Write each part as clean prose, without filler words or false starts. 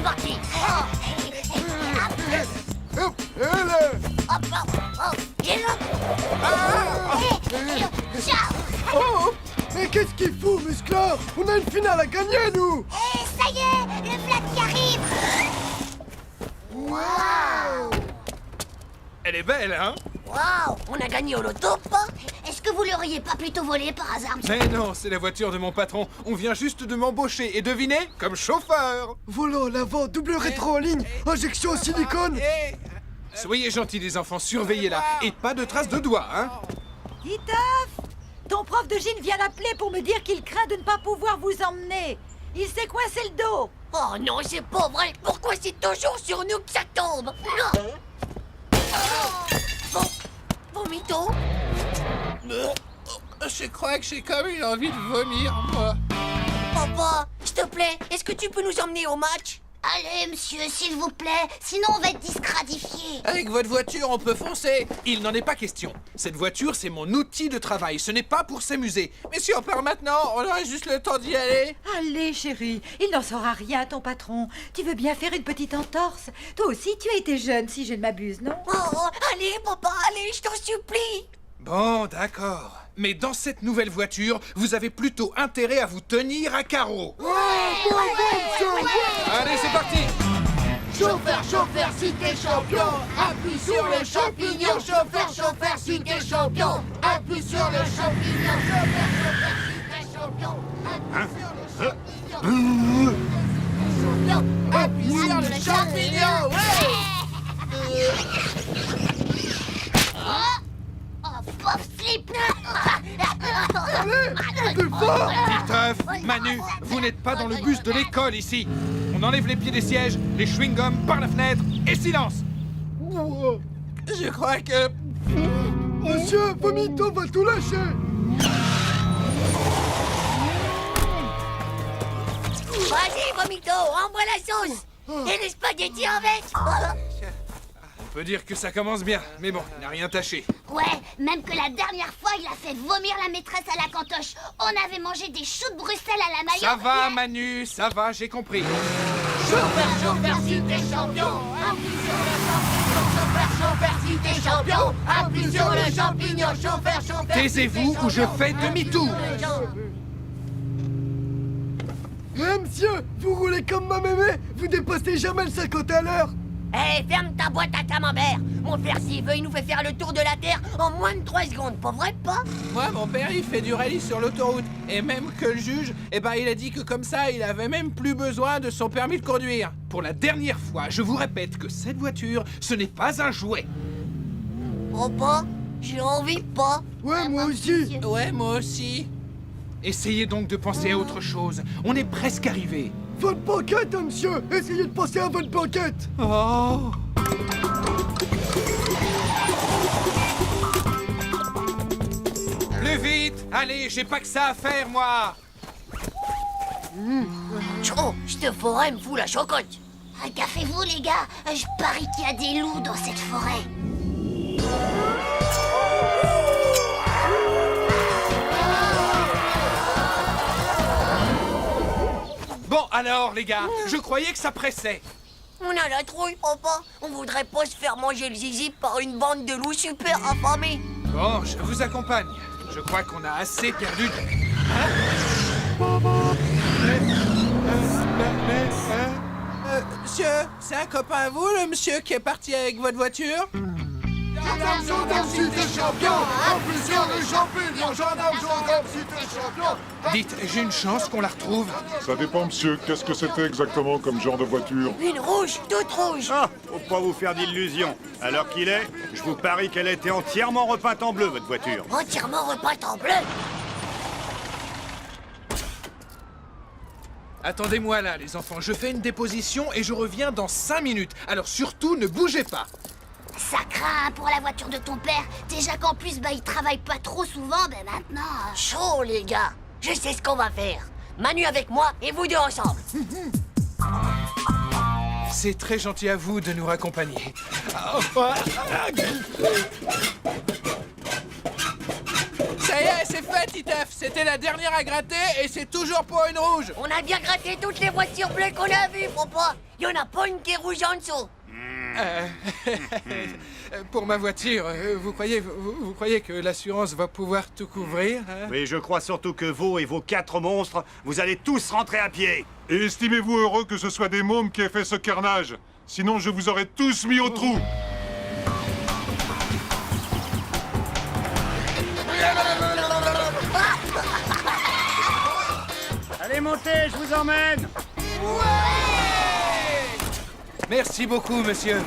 parti. Hop, allez. Hop, hop, hop. Et hop. Ciao. Oh, mais qu'est-ce qu'il fout, musclor? On a une finale à gagner, nous. Et ça y est, le Vlad qui arrive. Waouh. Elle est belle, hein? Waouh, on a gagné au loto, pas? Est-ce que vous l'auriez pas plutôt volé par hasard, monsieur? Mais non, c'est la voiture de mon patron. On vient juste de m'embaucher et devinez, comme chauffeur. Volant à l'avant, double rétro en ligne, injection au silicone. Soyez gentils, les enfants, surveillez-la. Et pas de traces de doigts, hein? Titeuf! Ton prof de gym vient d'appeler pour me dire qu'il craint de ne pas pouvoir vous emmener. Il s'est coincé le dos. Oh non, c'est pas vrai. Pourquoi c'est toujours sur nous que ça tombe? Vomito? Je crois que j'ai comme une envie de vomir, moi. Papa, s'il te plaît, est-ce que tu peux nous emmener au match? Allez, monsieur, s'il vous plaît, sinon on va être disqualifié. Avec votre voiture, on peut foncer. Il n'en est pas question. Cette voiture, c'est mon outil de travail. Ce n'est pas pour s'amuser. Mais si on part maintenant, on aurait juste le temps d'y aller. Allez, chérie, il n'en saura rien, ton patron. Tu veux bien faire une petite entorse? Toi aussi, tu as été jeune, si je ne m'abuse, non? Oh, allez, papa, allez, je t'en supplie. Bon, d'accord. Mais dans cette nouvelle voiture, vous avez plutôt intérêt à vous tenir à carreau. Allez, c'est parti. Chauffeur, chauffeur, si t'es champion, appuie sur le champignon. Chauffeur, chauffeur, si t'es champion, appuie sur le champignon. Chauffeur, chauffeur, si t'es champion, appuie sur le champignon. Ouais. Oh, pauvre slip. Titeuf, Manu, vous n'êtes pas dans le bus de l'école ici. On enlève les pieds des sièges, les chewing-gums par la fenêtre et silence. Je crois que... Monsieur, Vomito va tout lâcher. Vas-y, Vomito, envoie la sauce. Et les spaghettis avec. On peut dire que ça commence bien, mais bon, il n'a rien tâché. Ouais, même que la dernière fois, il a fait vomir la maîtresse à la cantoche. On avait mangé des choux de Bruxelles à la maillot. Ça va, Manu, ça va, j'ai compris. Chauffeur, chauffeur, si t'es champion, appuie sur le champignon. Chauffeur, chauffeur, si t'es champion, appuie sur le champignon. Chauffeur, chauffeur, Taisez-vous ou je fais demi-tour. Monsieur, vous roulez comme ma mémé, vous dépassez jamais le 50 à l'heure. Hé, ferme ta boîte à camembert. Mon père, s'il veut, il nous fait faire le tour de la Terre en moins de 3 secondes, pas vrai, pas? Moi, mon père, il fait du rallye sur l'autoroute. Et même que le juge, il a dit que comme ça, il avait même plus besoin de son permis de conduire. Pour la dernière fois, je vous répète que cette voiture, ce n'est pas un jouet. Papa, j'ai envie pas. Ouais, moi aussi. Ouais, moi aussi. Essayez donc de penser à autre chose. On est presque arrivé. Votre banquette, hein, monsieur. Essayez de penser à votre banquette. Oh! Plus vite! Allez, j'ai pas que ça à faire, moi! Tcho, cette forêt me fout la chocotte. Cafez-vous, les gars. Je parie qu'il y a des loups dans cette forêt. Bon, alors, les gars, je croyais que ça pressait. On a la trouille, papa. On voudrait pas se faire manger le zizi par une bande de loups super affamés. Bon, je vous accompagne. Je crois qu'on a assez perdu de... Monsieur, c'est un copain à vous, le monsieur qui est parti avec votre voiture? Gendarme, gendarme, si t'es champion, appuie sur le champignon. Gendarme, gendarme, si t'es champion. Dites, j'ai une chance qu'on la retrouve. Ça dépend, monsieur. Qu'est-ce que c'était exactement comme genre de voiture? Une rouge, toute rouge. Ah, faut pas vous faire d'illusions. À l'heure qu'il est, je vous parie qu'elle a été entièrement repeinte en bleu, votre voiture. Entièrement repeinte en bleu. Attendez-moi là, les enfants. Je fais une déposition et je reviens dans 5 minutes. Alors surtout, ne bougez pas. Ça craint pour la voiture de ton père. Déjà qu'en plus, il travaille pas trop souvent, maintenant... Chaud, les gars. Je sais ce qu'on va faire. Manu avec moi et vous deux ensemble. C'est très gentil à vous de nous Ça y est, c'est fait, Titeuf. C'était la dernière à gratter et c'est toujours pour une rouge. On a bien gratté toutes les voitures bleues qu'on a vues, papa. Y en a pas une qui est rouge en dessous. Pour ma voiture, vous croyez que l'assurance va pouvoir tout couvrir, hein? Oui, je crois surtout que vous et vos 4 monstres, vous allez tous rentrer à pied. Et estimez-vous heureux que ce soit des mômes qui aient fait ce carnage. Sinon, je vous aurais tous mis au trou. Allez, montez, je vous emmène. Merci beaucoup, monsieur.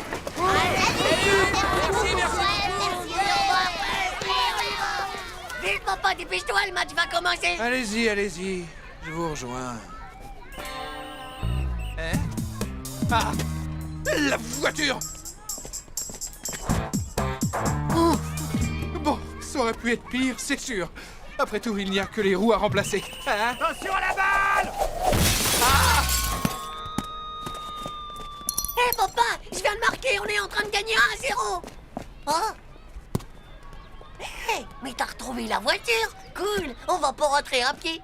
Vite, papa, dépêche-toi, le match va commencer. Allez-y, allez-y. Je vous rejoins. Hein? Ah! La voiture! Oh. Bon, ça aurait pu être pire, c'est sûr. Après tout, il n'y a que les roues à remplacer. Hein? Attention à la balle! Hé, papa, je viens de marquer, on est en train de gagner 1-0. Oh. Hé, mais t'as retrouvé la voiture? Cool, on va pas rentrer à pied.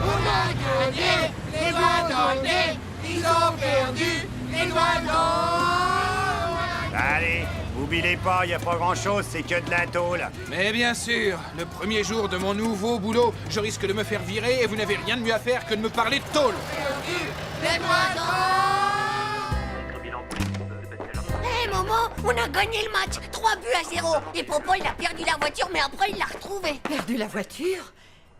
On a gagné, les doigts dans le nez, ils ont perdu, les doigts dans... Allez, oubliez pas, y a pas grand-chose, c'est que de la tôle. Mais bien sûr, le premier jour de mon nouveau boulot, je risque de me faire virer et vous n'avez rien de mieux à faire que de me parler de tôle. Les doigts dans... Hé, Momo, on a gagné le match, 3-0. Et papa, il a perdu la voiture, mais après, il l'a retrouvée. Perdu la voiture?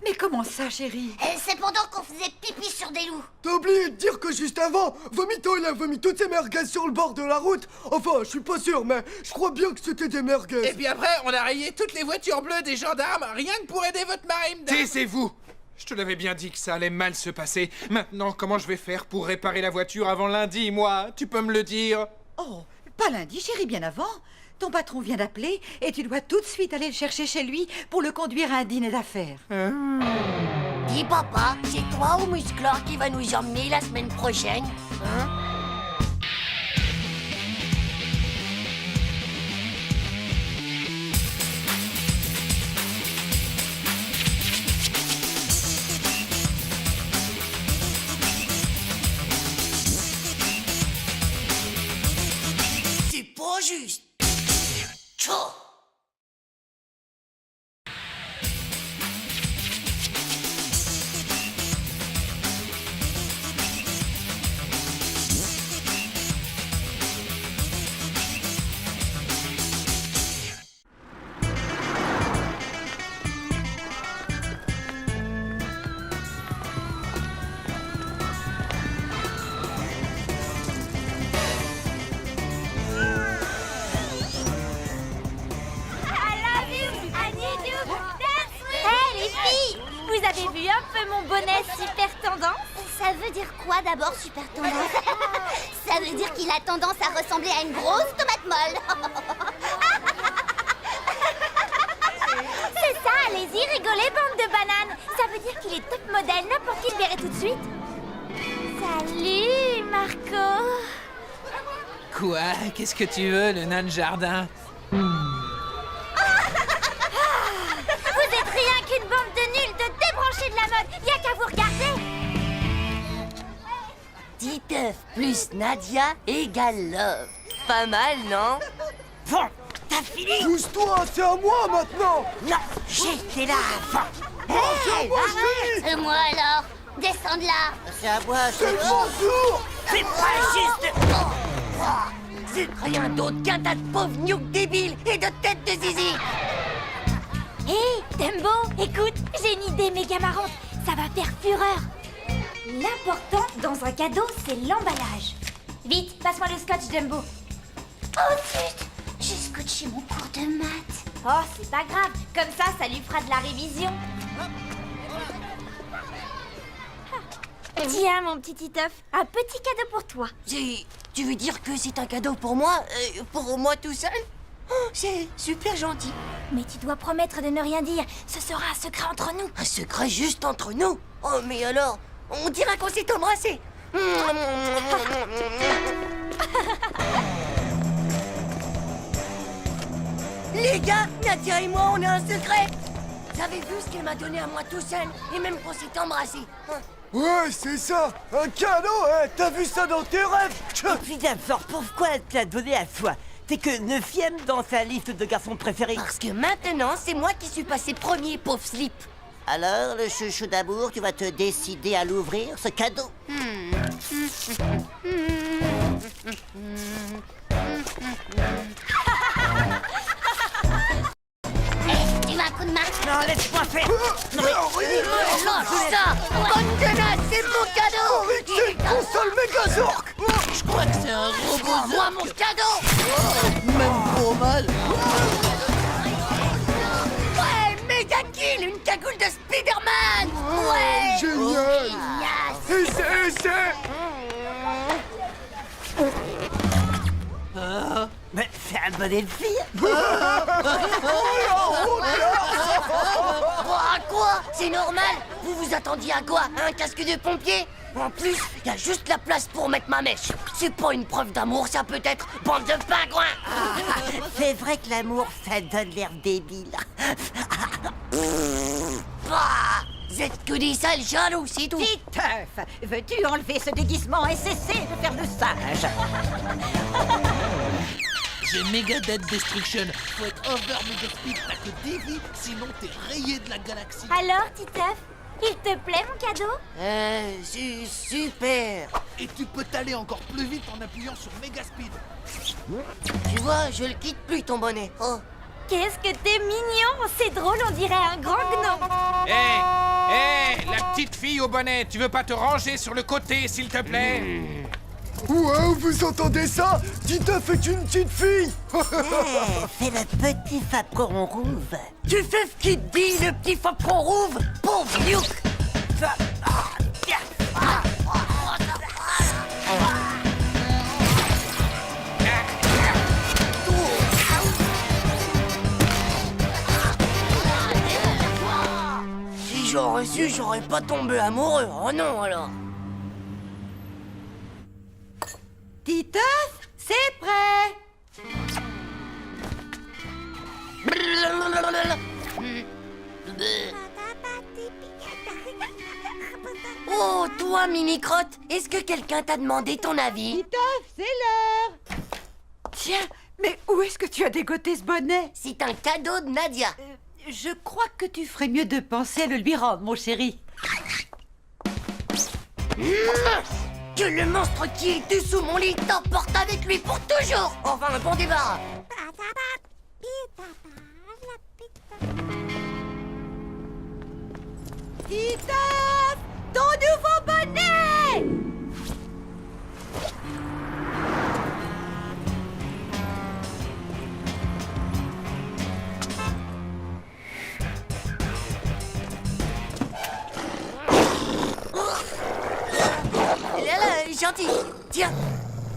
Mais comment ça, chérie? C'est pendant qu'on faisait pipi sur des loups. T'as oublié de dire que juste avant, Vomito il a vomi toutes ses merguez sur le bord de la route. Enfin, je suis pas sûr, mais je crois bien que c'était des merguez. Et puis après, on a rayé toutes les voitures bleues des gendarmes, rien que pour aider votre marine. Taisez-vous! Je te l'avais bien dit que ça allait mal se passer. Maintenant, comment je vais faire pour réparer la voiture avant lundi, moi? Tu peux me le dire? Oh, pas lundi, chérie, bien avant. Ton patron vient d'appeler et tu dois tout de suite aller le chercher chez lui pour le conduire à un dîner d'affaires. Dis, papa, c'est toi ou Musclor qui va nous emmener la semaine prochaine? Hein? C'est pas juste. Tchou! Vous avez vu un peu mon bonnet super tendance? Ça veut dire quoi d'abord, super tendance? Ça veut dire qu'il a tendance à ressembler à une grosse tomate molle. C'est ça, allez-y, rigolez, bande de bananes. Ça veut dire qu'il est top modèle, n'importe qui le verrait tout de suite. Salut, Marco. Quoi? Qu'est-ce que tu veux, le nain de jardin? Vous êtes rien qu'une bande de nuls, de débranchés de la mode. Y'a qu'à vous regarder. Titeuf plus Nadia égale love. Pas mal, non? Bon, t'as fini? Pousse-toi, c'est à moi maintenant. Non, j'étais là avant. C'est à moi, chérie. Et moi alors? Descends de là. C'est à moi, C'est mon tour. c'est pas juste. C'est rien d'autre qu'un tas de pauvres nuques débiles et de têtes de zizi. Hé, Dumbo, écoute, j'ai une idée méga marrante. Ça va faire fureur. L'important dans un cadeau, c'est l'emballage. Vite, passe-moi le scotch, Dumbo. Oh zut, j'ai scotché mon cours de maths. Oh, c'est pas grave. Comme ça lui fera de la révision. Tiens, mon petit Titeuf, un petit cadeau pour toi. Tu veux dire que c'est un cadeau pour moi tout seul? Oh, c'est super gentil. Mais tu dois promettre de ne rien dire. Ce sera un secret entre nous. Un secret juste entre nous? Oh, mais alors, on dira qu'on s'est embrassés. Les gars, Nadia et moi, on a un secret. Vous avez vu ce qu'elle m'a donné à moi tout seul? Et même qu'on s'est embrassé. Ouais, c'est ça. Un cadeau, hein. T'as vu ça dans tes rêves? Et puis d'abord, pourquoi elle te l'a donné à toi? T'es que 9ème dans sa liste de garçons préférés. Parce que maintenant, c'est moi qui suis passé premier, pauvre slip. Alors, le chouchou d'amour, tu vas te décider à l'ouvrir, ce cadeau? Tu veux un coup de main? Non, laisse-moi faire. Lâche ça! Bonne tenace, c'est mon cadeau! C'est une console Megazork. Je crois que c'est un robot. Moi, mon cadeau! Même trop mal. Ouais, méga kill! Une cagoule de Spider-Man! Ouais! Génial. Et c'est... Mais c'est un bonnet de fille. À quoi? C'est normal? Vous vous attendiez à quoi? À un casque de pompier? En plus, il y a juste la place pour mettre ma mèche. C'est pas une preuve d'amour, ça peut être, bande de pingouins! C'est vrai que l'amour, ça donne l'air débile. Bah, vous êtes que des sales jaloux, c'est tout! Titeuf, veux-tu enlever ce déguisement et cesser de faire le sage? J'ai méga dead destruction. Faut être over mega speed, t'as que des vies, sinon t'es rayé de la galaxie. Alors, Titeuf, il te plaît mon cadeau? Super! Et tu peux t'aller encore plus vite en appuyant sur méga speed. Tu vois, je le quitte plus ton bonnet. Oh. Qu'est-ce que t'es mignon! C'est drôle, on dirait un grand gnome. Hé, la petite fille au bonnet, tu veux pas te ranger sur le côté, s'il te plaît? Wow, vous entendez ça? Titeuf est une petite fille. C'est le petit fapron rouge. Tu fais ce qu'il te dit, le petit fapron rouge? Pauvre Luke! Si j'aurais su, j'aurais pas tombé amoureux. Oh non, alors. Titeuf, c'est prêt. Oh, toi, mini-crotte, est-ce que quelqu'un t'a demandé ton avis? Titeuf, c'est l'heure. Tiens, mais où est-ce que tu as dégoté ce bonnet? C'est un cadeau de Nadia. Je crois que tu ferais mieux de penser à le lui rendre, mon chéri. Que le monstre qui est dessous mon lit t'emporte avec lui pour toujours. Enfin, un bon débarras. Titeuf, ton nouveau bonnet! Là, gentil. Tiens,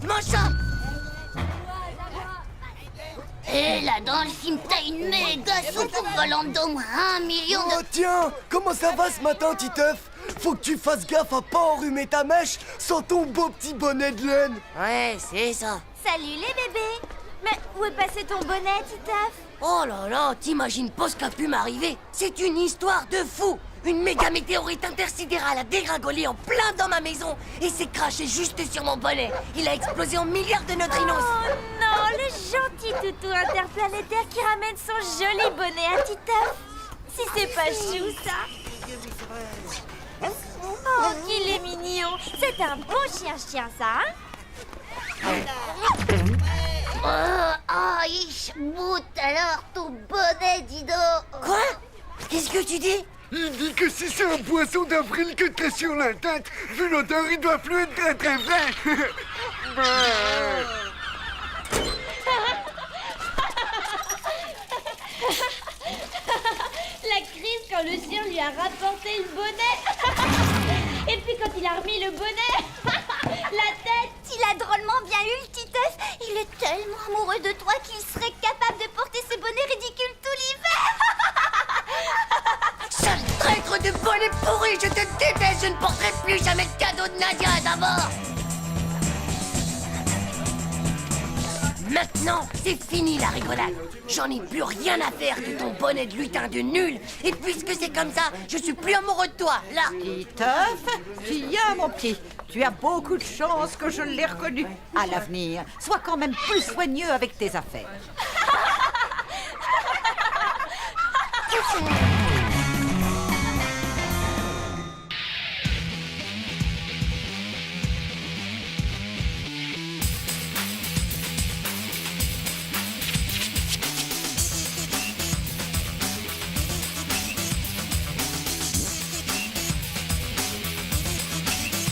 mange ça. Et là, dans le film, t'as une méga soupe volante d'au moins 1 million Oh tiens, comment ça va ce matin, Titeuf? Faut que tu fasses gaffe à pas enrhumer ta mèche sans ton beau petit bonnet de laine. Ouais, c'est ça. Salut les bébés! Mais où est passé ton bonnet, Titeuf? Oh là là, t'imagines pas ce qui a pu m'arriver? C'est une histoire de fou. Une méga météorite intersidérale a dégringolé en plein dans ma maison et s'est craché juste sur mon bonnet. Il a explosé en milliards de neutrinos. Oh non, le gentil toutou interplanétaire qui ramène son joli bonnet à Titeuf. Si c'est pas chou, ça. Oh, qu'il est mignon. C'est un bon chien-chien, ça, hein? ich bout alors ton bonnet, dis donc. Quoi? Qu'est-ce que tu dis? Il dit que si c'est un poisson d'avril que t'as sur la tête, vu l'odeur, il doit plus être très très vrai. La crise quand le chien lui a rapporté le bonnet. Et puis quand il a remis le bonnet, la tête. Il a drôlement bien eu le Titeuf. Il est tellement amoureux de toi qu'il serait capable de porter ce bonnet ridicule tout l'hiver. Sale traître de bonnet pourri, je te déteste, je ne porterai plus jamais de cadeau de Nadia d'abord. Maintenant, c'est fini la rigolade. J'en ai plus rien à faire de ton bonnet de lutin de nul. Et puisque c'est comme ça, je suis plus amoureux de toi, là. Titeuf, viens mon petit. Tu as beaucoup de chance que je l'ai reconnu. À l'avenir, sois quand même plus soigneux avec tes affaires.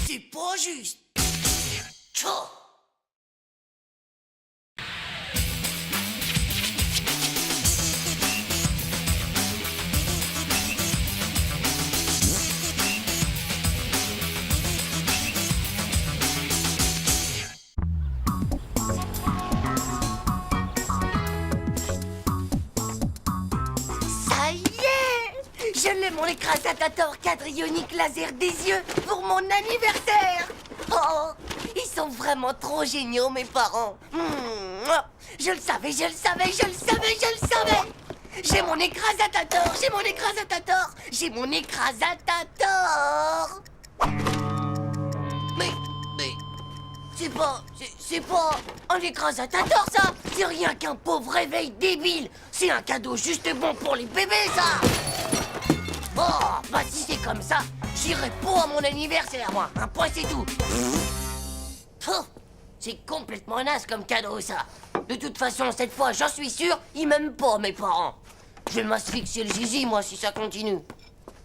C'est pas juste. Tchao. Ça y est! Je l'ai mon écrasatator quadrionique laser des yeux pour mon anniversaire! Oh! Ils sont vraiment trop géniaux, mes parents! Je le savais, je le savais, je le savais, je le savais! J'ai mon écrasatator, j'ai mon écrasatator, j'ai mon écrasatator! Mais, c'est pas un écrasatator, ça! C'est rien qu'un pauvre réveil débile! C'est un cadeau juste bon pour les bébés, ça! Oh, bah si c'est comme ça, j'irai pas à mon anniversaire, moi! Un point, c'est tout! Oh, c'est complètement naze comme cadeau, ça! De toute façon, cette fois, j'en suis sûr, ils m'aiment pas, mes parents! Je vais m'asphyxier le zizi, moi, si ça continue!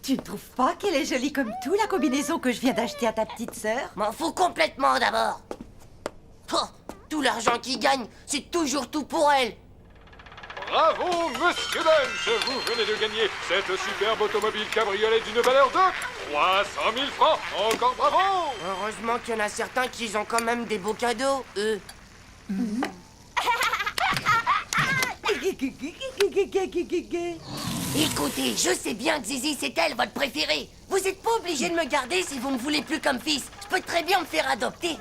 Tu ne trouves pas qu'elle est jolie comme tout, la combinaison que je viens d'acheter à ta petite sœur? M'en fous complètement, d'abord! Oh, tout l'argent qu'ils gagnent, c'est toujours tout pour elle! Bravo, Monsieur Bunch! Vous venez de gagner cette superbe automobile cabriolet d'une valeur de 300 000 francs! Encore bravo! Heureusement qu'il y en a certains qui ont quand même des beaux cadeaux, eux. Écoutez, je sais bien que Zizi, c'est elle, votre préférée. Vous êtes pas obligé de me garder si vous me voulez plus comme fils. Je peux très bien me faire adopter.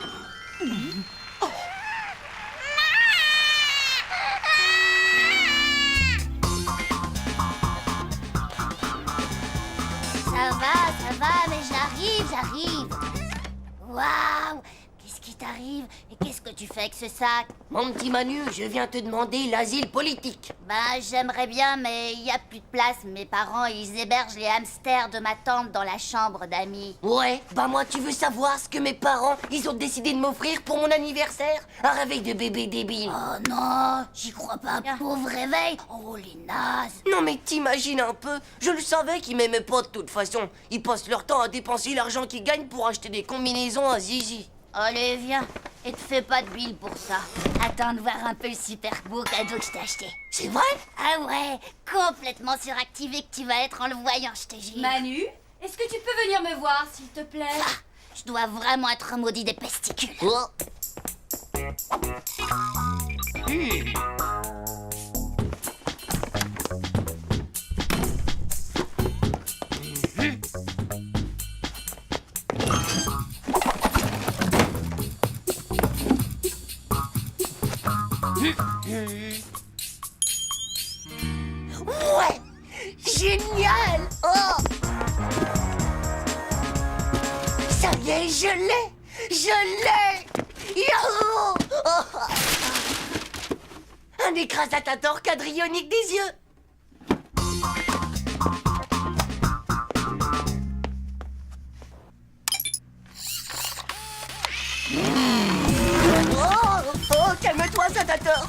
Ça va, mais j'arrive. Waouh! Qu'est-ce qui t'arrive? Et qu'est-ce que tu fais avec ce sac? Mon petit Manu, je viens te demander l'asile politique. Bah, j'aimerais bien, mais il y a plus de place. Mes parents, ils hébergent les hamsters de ma tante dans la chambre d'amis. Ouais, bah moi, tu veux savoir ce que mes parents, ils ont décidé de m'offrir pour mon anniversaire? Un réveil de bébé débile. Oh non, j'y crois pas. Pauvre réveil. Oh, les nazes. Non mais t'imagines un peu, je le savais qu'ils m'aimaient pas de toute façon. Ils passent leur temps à dépenser l'argent qu'ils gagnent pour acheter des combinaisons à Zizi. Allez, viens. Et te fais pas de bile pour ça. Attends de voir un peu le super beau cadeau que je t'ai acheté. C'est vrai? Ah ouais, complètement suractivé que tu vas être en le voyant, je te jure. Manu, est-ce que tu peux venir me voir, s'il te plaît? Ah, je dois vraiment être maudit des pesticules. Oh. Ouais! Génial! Oh! Ça y est, je l'ai! Je l'ai! Yahoo! Oh! Un écrasatator quadrionique des yeux! Oh, calme-toi, Satator!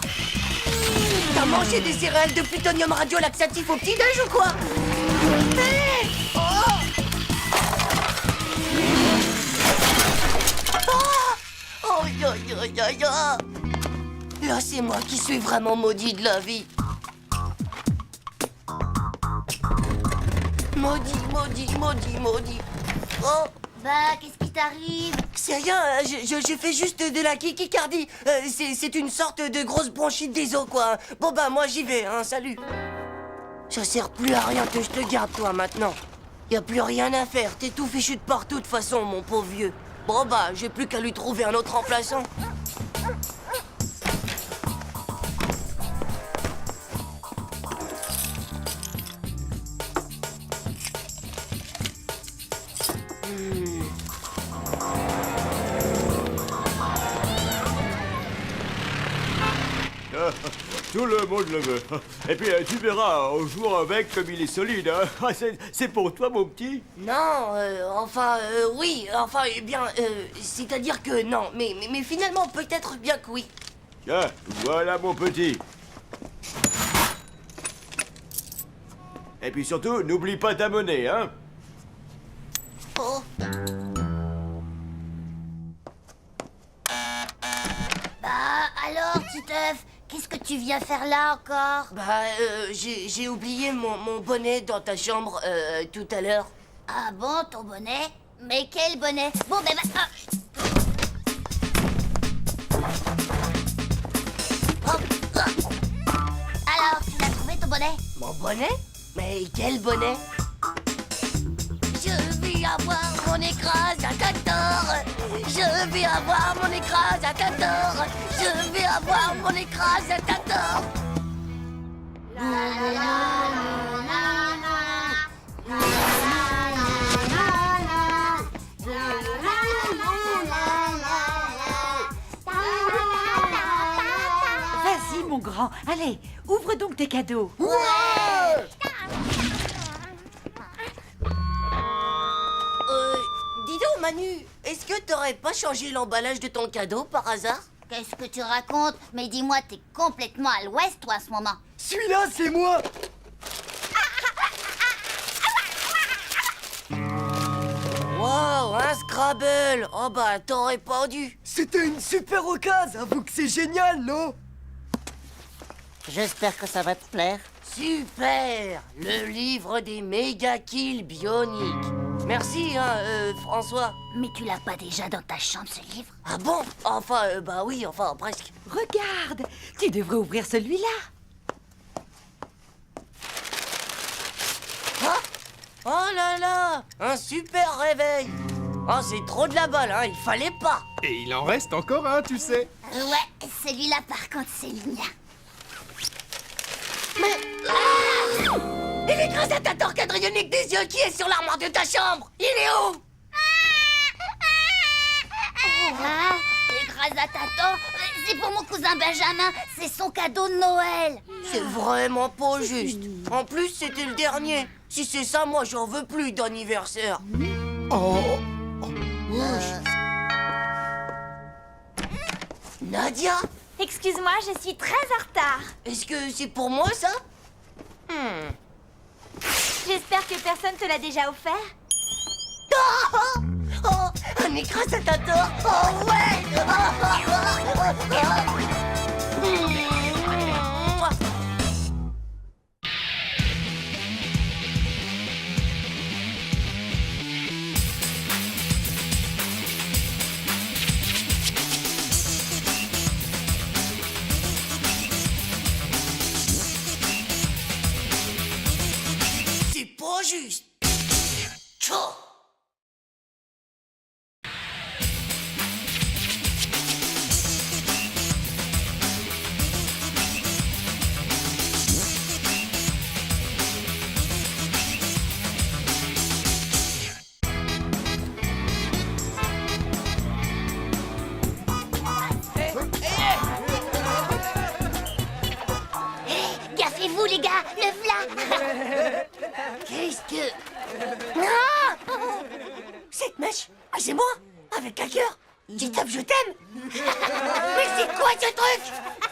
T'as mangé des céréales de plutonium radio-laxatif au petit-déj ou quoi? Hey! Oh! Oh! Yo, yo, yo, yo! Là, c'est moi qui suis vraiment maudit de la vie. Maudit, maudit, maudit, maudit. Oh! Bah, qu'est-ce qui t'arrive? C'est rien, j'ai fait juste de la kikicardie. C'est une sorte de grosse bronchite des os, quoi. Bon bah, moi j'y vais, hein, salut. Ça sert plus à rien que je te garde, toi, maintenant. Y a plus rien à faire, t'es tout fichu de partout, de toute façon, mon pauvre vieux. Bon bah, j'ai plus qu'à lui trouver un autre remplaçant. Tout le monde le veut. Et puis tu verras, on joue avec comme il est solide. Hein. C'est pour toi, mon petit. Non, oui, c'est-à-dire que non, mais finalement, peut-être bien que oui. Tiens, voilà mon petit. Et puis surtout, n'oublie pas ta monnaie, hein. Oh. Bah, alors, Titeuf, qu'est-ce que tu viens faire là encore? Bah, j'ai oublié mon bonnet dans ta chambre, tout à l'heure. Ah bon, ton bonnet? Mais quel bonnet? Bon, ben, Alors, tu l'as trouvé ton bonnet? Mon bonnet? Mais quel bonnet? Je vais avoir mon écrasateur. Je vais avoir mon écrasateur. Je vais avoir mon écrasateur. Vas-y, mon grand. Allez, ouvre donc tes cadeaux. Dis donc, Manu, est-ce que t'aurais pas changé l'emballage de ton cadeau par hasard? Qu'est-ce que tu racontes? Mais dis-moi, t'es complètement à l'ouest, toi, à ce moment. Celui-là, c'est moi. Wow, un Scrabble. Oh bah, t'aurais pas dû. C'était une super occasion, avoue que c'est génial, non? J'espère que ça va te plaire. Super. Le livre des méga kills bioniques. Merci, François. Mais tu l'as pas déjà dans ta chambre, ce livre? Ah bon? Enfin, bah oui, enfin, presque. Regarde, tu devrais ouvrir celui-là. Ah! Oh là là! Un super réveil! Oh, c'est trop de la balle, hein, il fallait pas! Et il en reste encore un, tu sais. Ouais, celui-là, par contre, c'est le mien. Mais... Ah! Et l'écrasateur quadrillonique des yeux qui est sur l'armoire de ta chambre! Il est où? Ah, l'écrasateur, c'est pour mon cousin Benjamin, c'est son cadeau de Noël. C'est vraiment pas juste. En plus, c'était le dernier. Si c'est ça, moi, j'en veux plus d'anniversaire. Nadia? Excuse-moi, je suis très en retard. Est-ce que c'est pour moi, ça? J'espère que personne te l'a déjà offert. Oh, un écrasateur! Oh, ouais! C'est pas juste! Tchou! Gaffez-vous, les gars, le v'là. Qu'est-ce que... Ah! Cette mèche? Ah, c'est moi? Avec un cœur? Titeuf, je t'aime! Mais c'est quoi ce truc?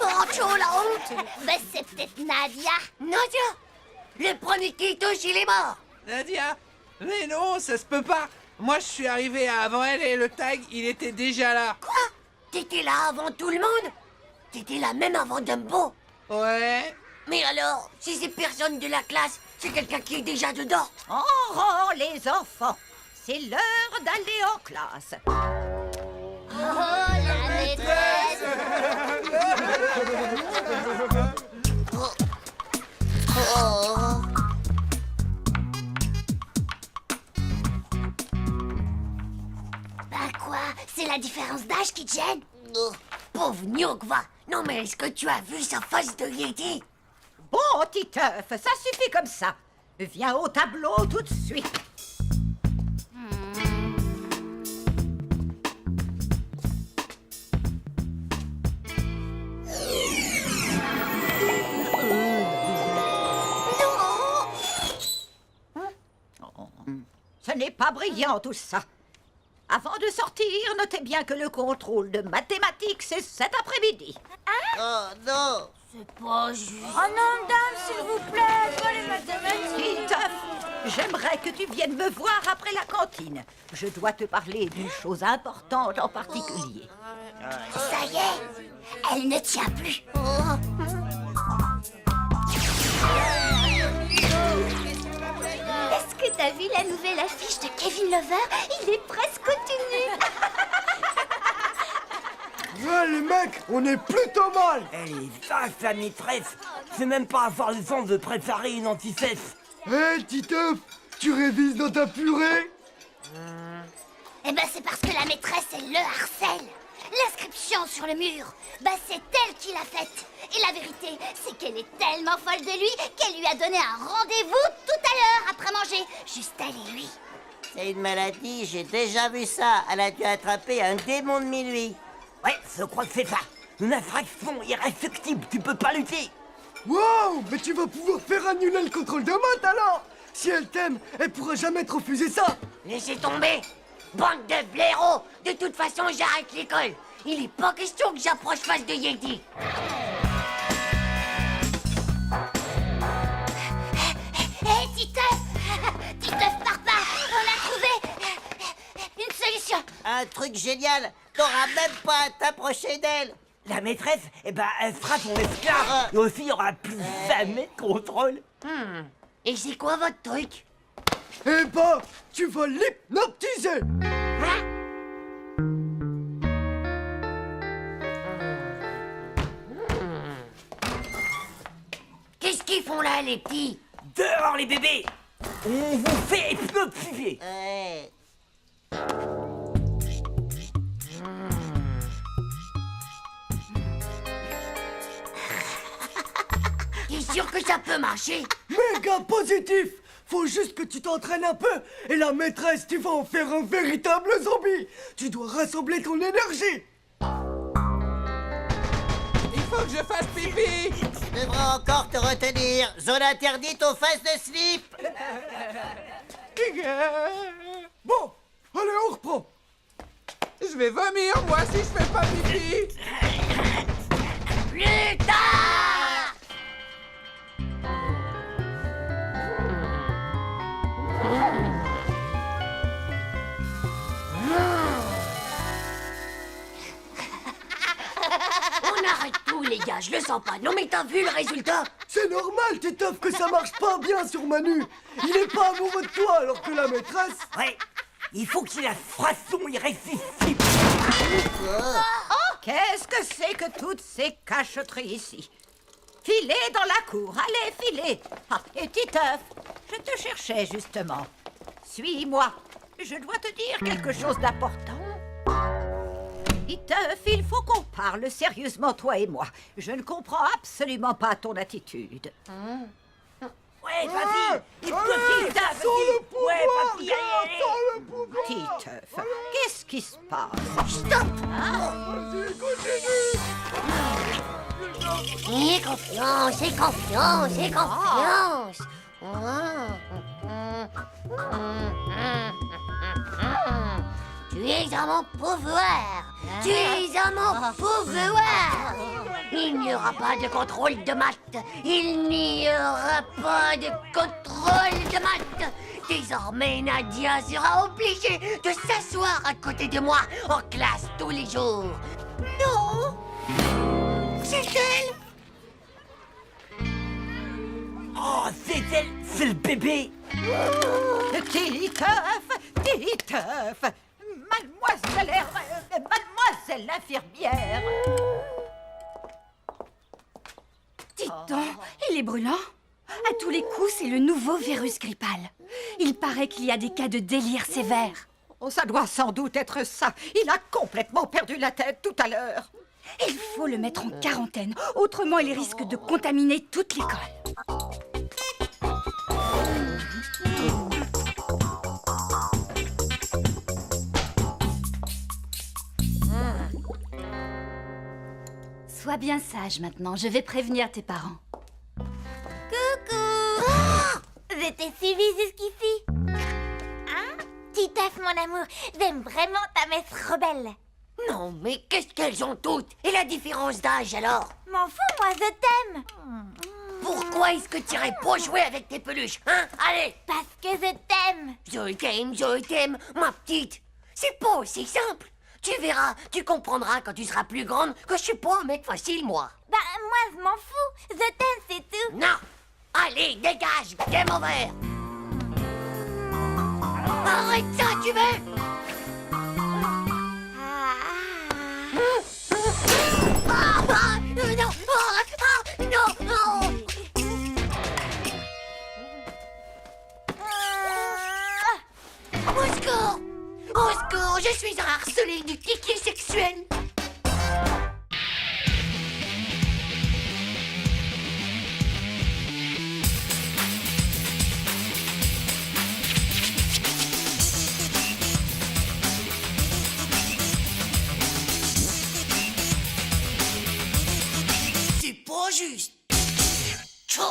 Oh, Joe, la honte! Bah, c'est peut-être Nadia. Nadia! Le premier qui touche, il est mort! Nadia? Mais non, ça se peut pas. Moi, je suis arrivé avant elle et le tag, il était déjà là. Quoi? T'étais là avant tout le monde? T'étais là même avant Dumbo? Ouais. Mais alors, si c'est personne de la classe, c'est quelqu'un qui est déjà dedans? En rang, les enfants. C'est l'heure d'aller en classe. Oh, la maîtresse. Oh. Bah quoi? C'est la différence d'âge qui te gêne? Oh, pauvre Nyokva! Non mais est-ce que tu as vu sa face de Yeti? Bon, Titeuf, ça suffit comme ça. Viens au tableau tout de suite. brillant tout ça. Avant de sortir, notez bien que le contrôle de mathématiques, c'est cet après-midi. Oh non. C'est pas juste. Oh non, dame, s'il vous plaît, pas les mathématiques. Titeuf, j'aimerais que tu viennes me voir après la cantine. Je dois te parler d'une chose importante en particulier. Ça y est, elle ne tient plus. Est-ce que t'as vu la nouvelle affiche de Kevin Lover? Il est presque tenu. Ouais, les mecs, on est plutôt mal. Elle est vache, la maîtresse. Je sais même pas avoir le temps de préparer une anti-cesse. Hé, Titeuf, tu révises dans ta purée? Eh ben c'est parce que la maîtresse, elle le harcèle. L'inscription sur le mur, c'est elle qui l'a faite. Et la vérité, c'est qu'elle est tellement folle de lui qu'elle lui a donné un rendez-vous tout à l'heure après manger. Juste elle et lui. C'est une maladie, j'ai déjà vu ça. Elle a dû attraper un démon de minuit. Ouais, je crois que c'est ça. Une infraction irréductible, tu peux pas lutter. Wow, mais tu vas pouvoir faire annuler le contrôle de maths alors. Si elle t'aime, elle pourra jamais te refuser ça. Laissez tomber. Bande de blaireaux. De toute façon, j'arrête l'école. Il est pas question que j'approche face de Yeti. Hé, Titeuf! Titeuf, pars pas! On a trouvé une solution! Un truc génial, t'auras même pas à t'approcher d'elle. La maîtresse, elle sera ton esclave. Et aussi, il y aura plus jamais de contrôle. Et c'est quoi votre truc? Eh ben, tu vas l'hypnotiser. Qu'est-ce qu'ils font là, les petits? Dehors, les bébés. On vous fait hypnotiser. T'es sûr que ça peut marcher? Méga positif. Faut juste que tu t'entraînes un peu. Et la maîtresse, tu vas en faire un véritable zombie. Tu dois rassembler ton énergie. Il faut que je fasse pipi. Je devrais encore te retenir. Zone interdite aux fesses de slip. Bon, allez, on reprend. Je vais vomir, moi, si je fais pas pipi. Plus tard! On arrête tout, les gars, je le sens pas. Non, mais t'as vu le résultat? C'est normal, Titeuf, que ça marche pas bien sur Manu. Il est pas amoureux de toi, alors que la maîtresse... Ouais, il faut qu'il la façon irrésistible. Qu'est-ce que c'est que toutes ces cacheteries ici? Filez dans la cour, allez, filez. Ah, et Titeuf, je te cherchais justement. Suis-moi, je dois te dire quelque chose d'important. Titeuf, il faut qu'on parle sérieusement, toi et moi. Je ne comprends absolument pas ton attitude. Ouais, vas-y. Titeuf, Sans le pouvoir, ouais, vas-y, gars, allez. sans le pouvoir. Titeuf, qu'est-ce qui se passe? Stop! Vas-y, continue. Aie confiance, aie confiance, aie confiance. Tu es à mon pouvoir. Tu es à mon pouvoir. Il n'y aura pas de contrôle de maths. Il n'y aura pas de contrôle de maths. Désormais, Nadia sera obligée de s'asseoir à côté de moi en classe tous les jours. Non! C'est elle! Oh, c'est elle, c'est le bébé. Titeuf, mademoiselle l'infirmière. Dites donc, il est brûlant. À tous les coups, c'est le nouveau virus grippal. Il paraît qu'il y a des cas de délire sévère. Oh, ça doit sans doute être ça. Il a complètement perdu la tête tout à l'heure. Il faut le mettre en quarantaine. Autrement, il risque de contaminer toute l'école. Sois bien sage maintenant. Je vais prévenir tes parents. Coucou! Je t'ai suivi jusqu'ici. Hein? Titeuf, mon amour. J'aime vraiment ta messe rebelle. Non, mais qu'est-ce qu'elles ont toutes? Et la différence d'âge alors? M'en fous, moi, je t'aime. Pourquoi est-ce que tu irais pas jouer avec tes peluches, hein? Allez! Parce que je t'aime. Je t'aime, ma petite. C'est pas aussi simple. Tu verras, tu comprendras quand tu seras plus grande que je suis pas un mec facile, moi. Bah, moi, je m'en fous. Je t'aime, c'est tout. Non! Allez, dégage! Game over! Arrête ça, tu veux? Non! Non! Au secours! Au secours! Je suis un harcelé du kiki sexuel! C'est pas juste! Tchou!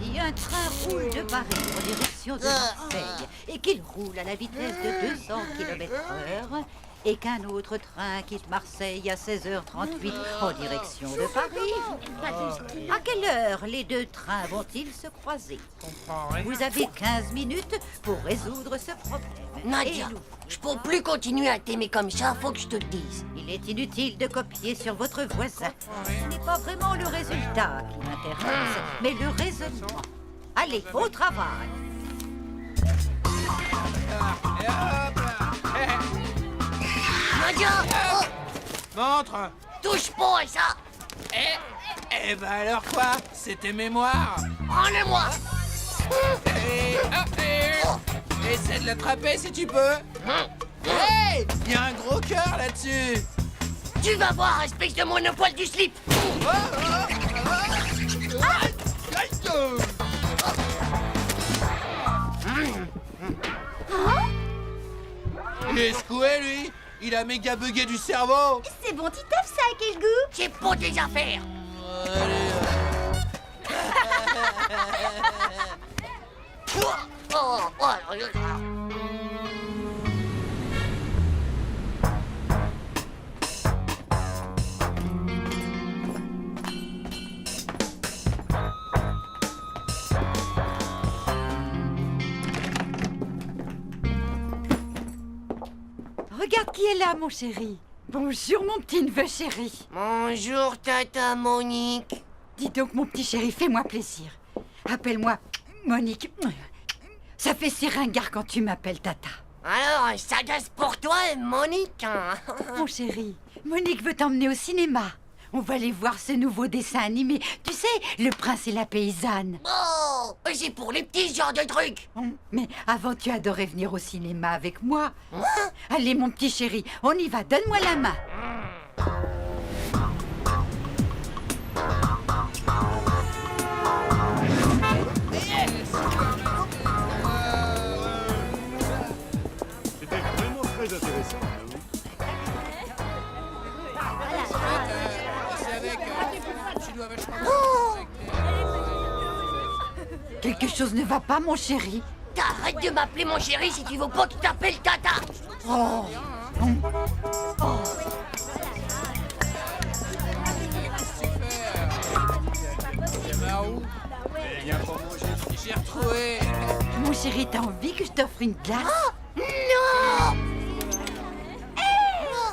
Si un train roule de Paris en direction de Marseille et qu'il roule à la vitesse de 200 km/h et qu'un autre train quitte Marseille à 16h38 en direction de Paris, à quelle heure les deux trains vont-ils se croiser? Vous avez 15 minutes pour résoudre ce problème. Nadia, je peux plus continuer à t'aimer comme ça, faut que je te le dise. Il est inutile de copier sur votre voisin. Ce n'est pas vraiment le résultat qui m'intéresse, mais le raisonnement. Allez, au travail. Nadia! Oh, Montre. touche pas à ça! Eh ben alors quoi? C'est tes mémoires. Prends-le-moi! Essaie de l'attraper si tu peux. Hey! Il y a un gros cœur là-dessus. Tu vas voir, espèce de monopole du slip! Il est secoué, lui. Il a méga bugué du cerveau. C'est bon, Titeuf, ça a quel goût? C'est pas tes affaires! Regarde qui est là, mon chéri. Bonjour, mon petit neveu chéri. Bonjour, Tata Monique. Dis donc, mon petit chéri, fais-moi plaisir. Appelle-moi Monique. Ça fait si ringard quand tu m'appelles Tata. Alors, ça gaze pour toi, Monique. Mon chéri, Monique veut t'emmener au cinéma. On va aller voir ce nouveau dessin animé. Tu sais, Le Prince et la Paysanne. Oh, c'est pour les petits genres de trucs. Mais avant, tu adorais venir au cinéma avec moi. Allez, mon petit chéri, on y va. Donne-moi la main. C'était vraiment très intéressant. Quelque chose ne va pas, mon chéri. T'arrêtes de m'appeler mon chéri si tu veux pas que t'appelles Tata. Oh. J'ai retrouvé. Mon chéri, t'as envie que je t'offre une glace? Non!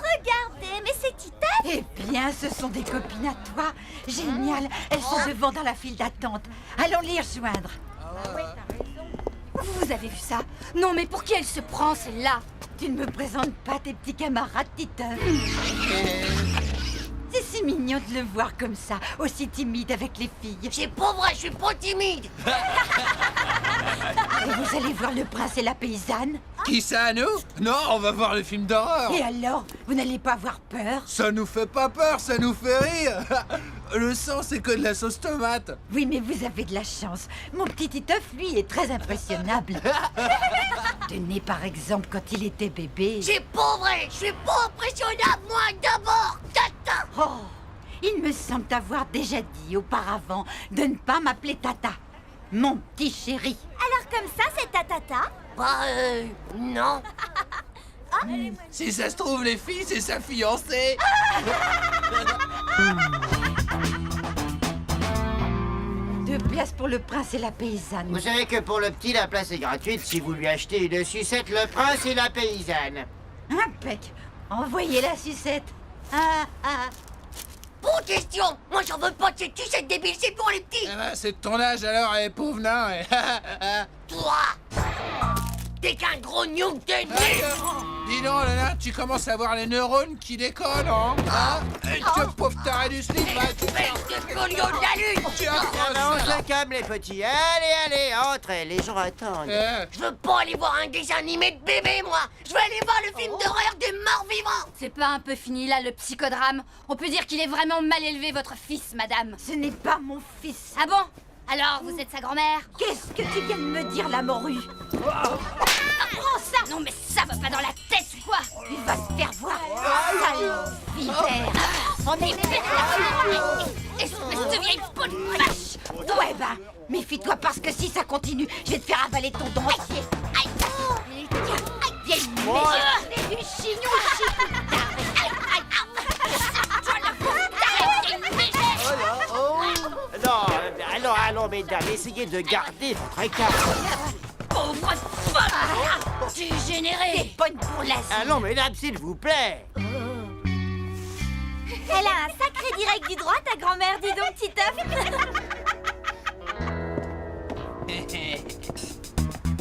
Regardez, mais c'est Titeuf. Eh bien, ce sont des copines à toi. Génial, elles sont devant dans la file d'attente. Allons les rejoindre. Vous avez vu ça? Non, mais pour qui elle se prend, celle-là? Tu ne me présentes pas tes petits camarades, Titeuf. C'est si mignon de le voir comme ça, aussi timide avec les filles. C'est pas vrai, je suis pas timide. Et vous allez voir Le Prince et la Paysanne? Qui ça, nous? Non, on va voir le film d'horreur. Et alors, vous n'allez pas avoir peur? Ça nous fait pas peur, ça nous fait rire. Le sang, c'est que de la sauce tomate. Oui, mais vous avez de la chance. Mon petit Titeuf, lui, est très impressionnable. Tenez, par exemple, quand il était bébé. C'est pas vrai. Je suis pas impressionnable, moi, d'abord. Tata. Oh, il me semble t'avoir déjà dit auparavant de ne pas m'appeler Tata. Mon petit chéri. Alors comme ça, c'est ta tata? Bah, non. Si ça se trouve, les filles, c'est sa fiancée. Deux places pour le prince et la paysanne. Vous savez que pour le petit, la place est gratuite si vous lui achetez une sucette, le prince et la paysanne. Impec. Envoyez la sucette. Ah, ah. Bonne question. Moi, j'en veux pas de cette sucette débile, c'est pour les petits. Eh ben, c'est de ton âge alors, pauvre nain. Toi, t'es qu'un gros nuke de nez. Dis donc, le nain, tu commences à voir les neurones qui déconnent, hein? Ce pauvre taré du slip, va tu Espèce de collion de la lune. tu Non, on atroces. se calme les petits. Allez, entrez, les gens attendent. Je veux pas aller voir un dessin animé de bébé, moi. Je veux aller voir le film d'horreur des morts vivants. C'est pas un peu fini là, le psychodrame? On peut dire qu'il est vraiment mal élevé, votre fils, madame. Ce n'est pas mon fils. Ah bon? Alors, vous êtes sa grand-mère? Qu'est-ce que tu viens de me dire, la morue? Prends ça! Non mais ça va pas dans la tête, quoi! Il va se faire voir. Sale vipère. On est espèce de vieille peau de vache! Ouais, bah, méfie-toi parce que si ça continue, je vais te faire avaler ton dentier. Aïe! Vieille méchante du chignon. Non, allons, mesdames, essayez de garder votre écart. Pauvre folle! Dégénérée! Bonne pour la Allons, mesdames, s'il vous plaît. Elle a un sacré direct du droit, ta grand-mère, dis donc, Titeuf.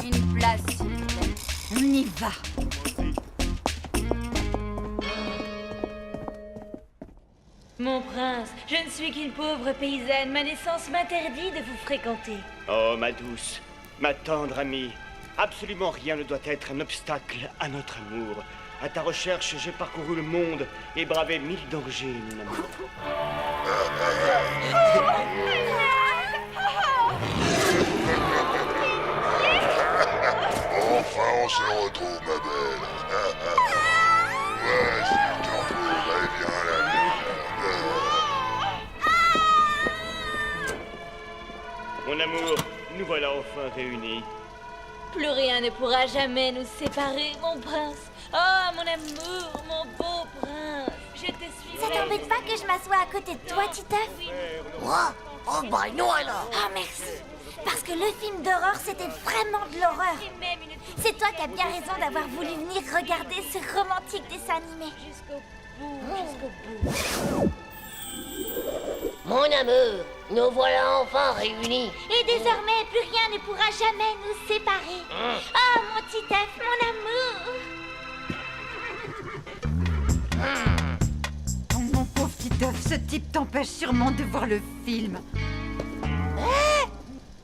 Une place, s'il vous plaît. On y va. Mon prince, je ne suis qu'une pauvre paysanne. Ma naissance m'interdit de vous fréquenter. Oh, ma douce, ma tendre amie, absolument rien ne doit être un obstacle à notre amour. À ta recherche, j'ai parcouru le monde et bravé 1000 dangers, mon amour. Enfin, on se retrouve, ma belle. Ouais, si je te retrouverai bien la Mon amour, nous voilà enfin réunis. Plus rien ne pourra jamais nous séparer, mon prince. Oh, mon amour, mon beau prince. Je te suis. Ça t'embête pas que je m'assoie à côté de toi, Titeuf? Moi? Oh, bah non alors. Oh, merci. Parce que le film d'horreur, c'était vraiment de l'horreur. C'est toi qui as bien raison d'avoir voulu venir regarder ce romantique dessin animé. Jusqu'au bout. Mon amour, nous voilà enfin réunis. Et désormais, plus rien ne pourra jamais nous séparer. Oh, mon Titeuf, mon amour. Oh, mon pauvre Titeuf, ce type t'empêche sûrement de voir le film.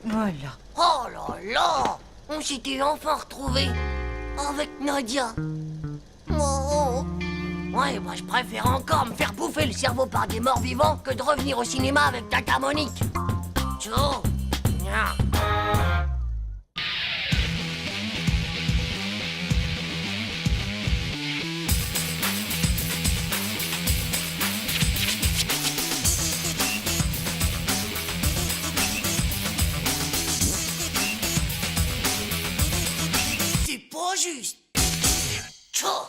Voilà. Oh là là. On s'était enfin retrouvés. Avec Nadia. Oh. Ouais, moi je préfère encore me faire bouffer le cerveau par des morts vivants que de revenir au cinéma avec Tata Monique. Ciao. Nya. C'est pas juste. Ciao.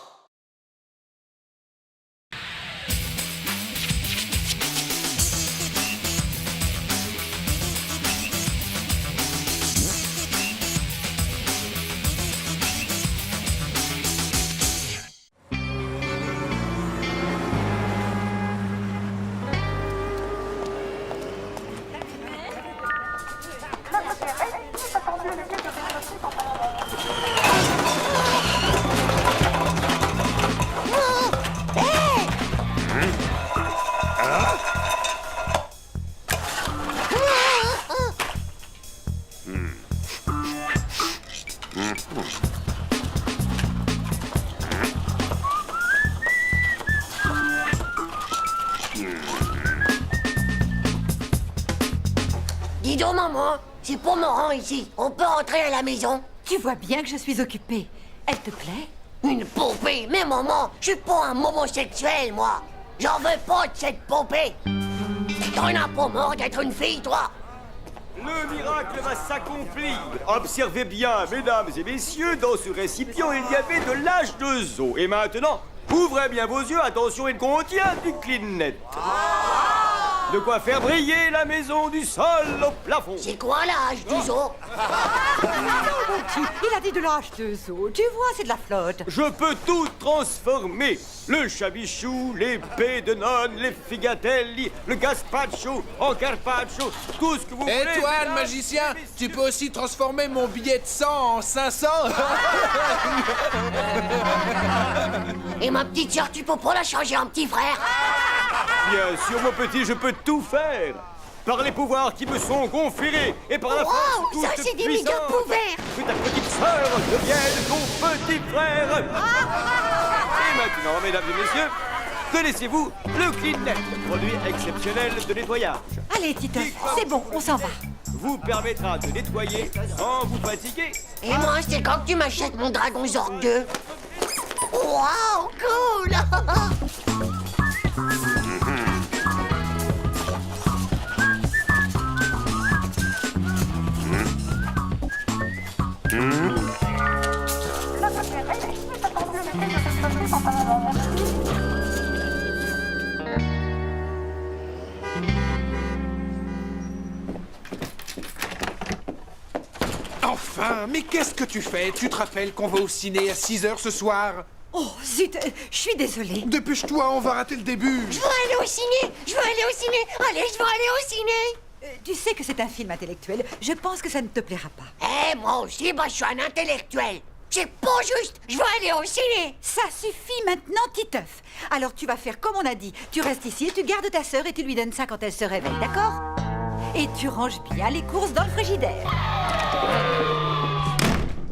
donc, maman, c'est pour me rendre ici. On peut rentrer à la maison? Tu vois bien que je suis occupée. Elle te plaît? Une poupée? Mais maman, je suis pas un homosexuel, moi. J'en veux pas de cette poupée. T'en as pas mort d'être une fille, toi? Le miracle va s'accomplir. Observez bien, mesdames et messieurs, dans ce récipient, il y avait de l'âge de zoo. Et maintenant, ouvrez bien vos yeux, attention, il contient du Kleenex. De quoi faire briller la maison du sol au plafond. C'est quoi l'âge du zoo? Il a dit de l'âge de zoo. Tu vois, c'est de la flotte. Je peux tout transformer. Le chabichou, l'épée de nonne, les figatelli, le gazpacho en carpaccio, tout ce que vous voulez. Et toi, le magicien, tu peux aussi transformer mon billet de 100 en 500. Et ma petite sœur, tu peux pas la changer en petit frère? Bien sûr, mon petit, je peux tout faire. Par les pouvoirs qui me sont conférés et par la force toute ça, c'est des puissante méga pouvoirs. que ta petite sœur devienne ton petit frère. Et maintenant, mesdames et messieurs, connaissez-vous le Kleenex, produit exceptionnel de nettoyage? Allez, Titeuf, c'est bon, on s'en va. Vous permettra de nettoyer sans vous fatiguer. Et moi, c'est quand que tu m'achètes mon dragon Zork 2? Waouh, cool! Enfin, mais qu'est-ce que tu fais? Tu te rappelles qu'on va au ciné à 6h ce soir? Oh, zut, je suis désolée. Dépêche-toi, on va rater le début. Je veux aller au ciné! Je veux aller au ciné! Allez, je veux aller au ciné! Tu sais que c'est un film intellectuel. Je pense que ça ne te plaira pas. Eh, moi aussi, je suis un intellectuel. C'est pas juste! Je veux aller au ciné! Ça suffit maintenant, Titeuf. Alors tu vas faire comme on a dit. Tu restes ici et tu gardes ta sœur et tu lui donnes ça quand elle se réveille, d'accord? Et tu ranges bien les courses dans le frigidaire.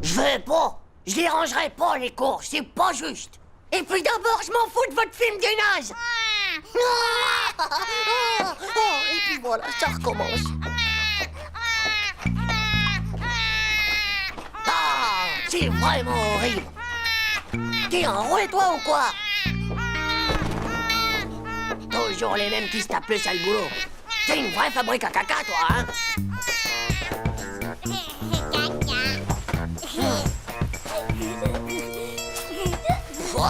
Je veux pas! Je les rangerai pas, les courses, c'est pas juste! Et puis d'abord, je m'en fous de votre film des nazes! Et puis voilà, ça recommence. C'est vraiment horrible! T'es enroué, toi, ou quoi? Toujours les mêmes qui se tapent le sale boulot. T'es une vraie fabrique à caca, toi, hein? Wow.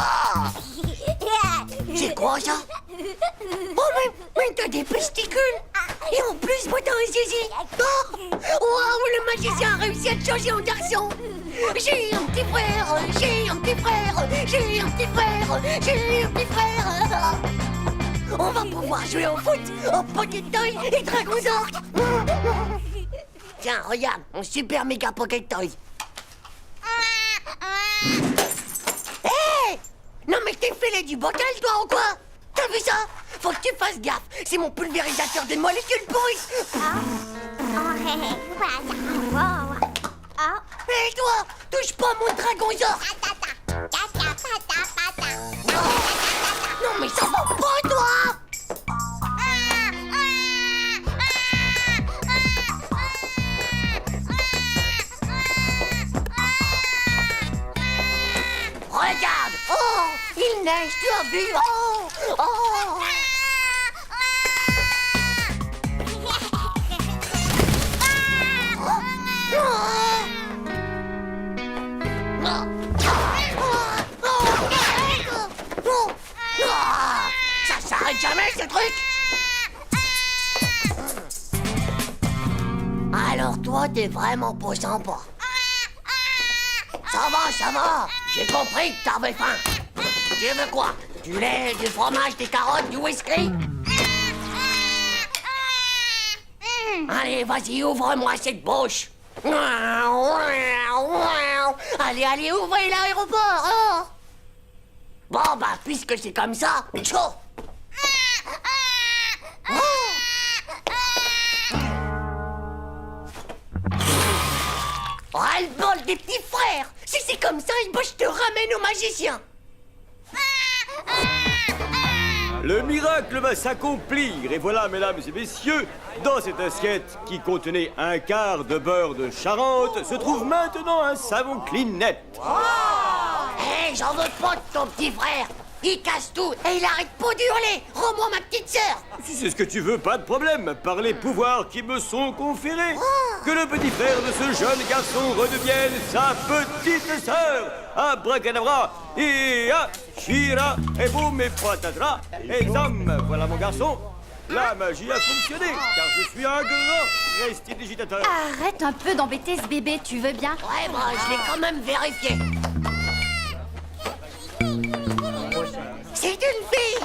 C'est quoi, ça? Oh, mais t'as des testicules! Et en plus, moi, t'as un zizi! Oh! Waouh, le magicien a réussi à te changer en garçon! J'ai un petit frère! J'ai un petit frère! J'ai un petit frère! J'ai un petit frère! On va pouvoir jouer au foot, au Pocket Toy et Dragon Zork! Tiens, regarde, mon super méga Pocket Toy! Hé! Non mais t'es fêlé du bocal, toi, ou quoi? T'as vu ça? Faut que tu fasses gaffe, c'est mon pulvérisateur de molécules pourries! Hé, toi, touche pas mon Dragon Zork! Non mais ça va pas, toi! Regarde! Oh! Il neige, tu as vu? Oh! Oh! Ça s'arrête jamais, ce truc! Alors toi, t'es vraiment pas sympa. Ça va, j'ai compris que t'avais faim. Tu veux quoi? Du lait, du fromage, des carottes, du whisky? Allez, vas-y, ouvre-moi cette bouche. Allez, ouvrez l'aéroport. Oh. Bon, bah, puisque c'est comme ça, chaud. Ras-le-bol des petits frères! Si c'est comme ça, je te ramène au magicien! le miracle va s'accomplir. Et voilà, mesdames et messieurs, dans cette assiette qui contenait un quart de beurre de Charente, se trouve maintenant un savon Clean-Net. Hé, j'en veux pas de ton petit frère. Il casse tout et il arrête pas d'hurler. Rends-moi ma petite sœur. Si c'est ce que tu veux, pas de problème, par les pouvoirs qui me sont conférés. Que le petit frère de ce jeune garçon redevienne sa petite sœur. Abracadabra, et Shira, et boum, et patatras, et zam, voilà mon garçon. La magie a fonctionné, car je suis un grand prestidigitateur. Arrête un peu d'embêter ce bébé, tu veux bien? Ouais, bah, je l'ai quand même vérifié. C'est une fille.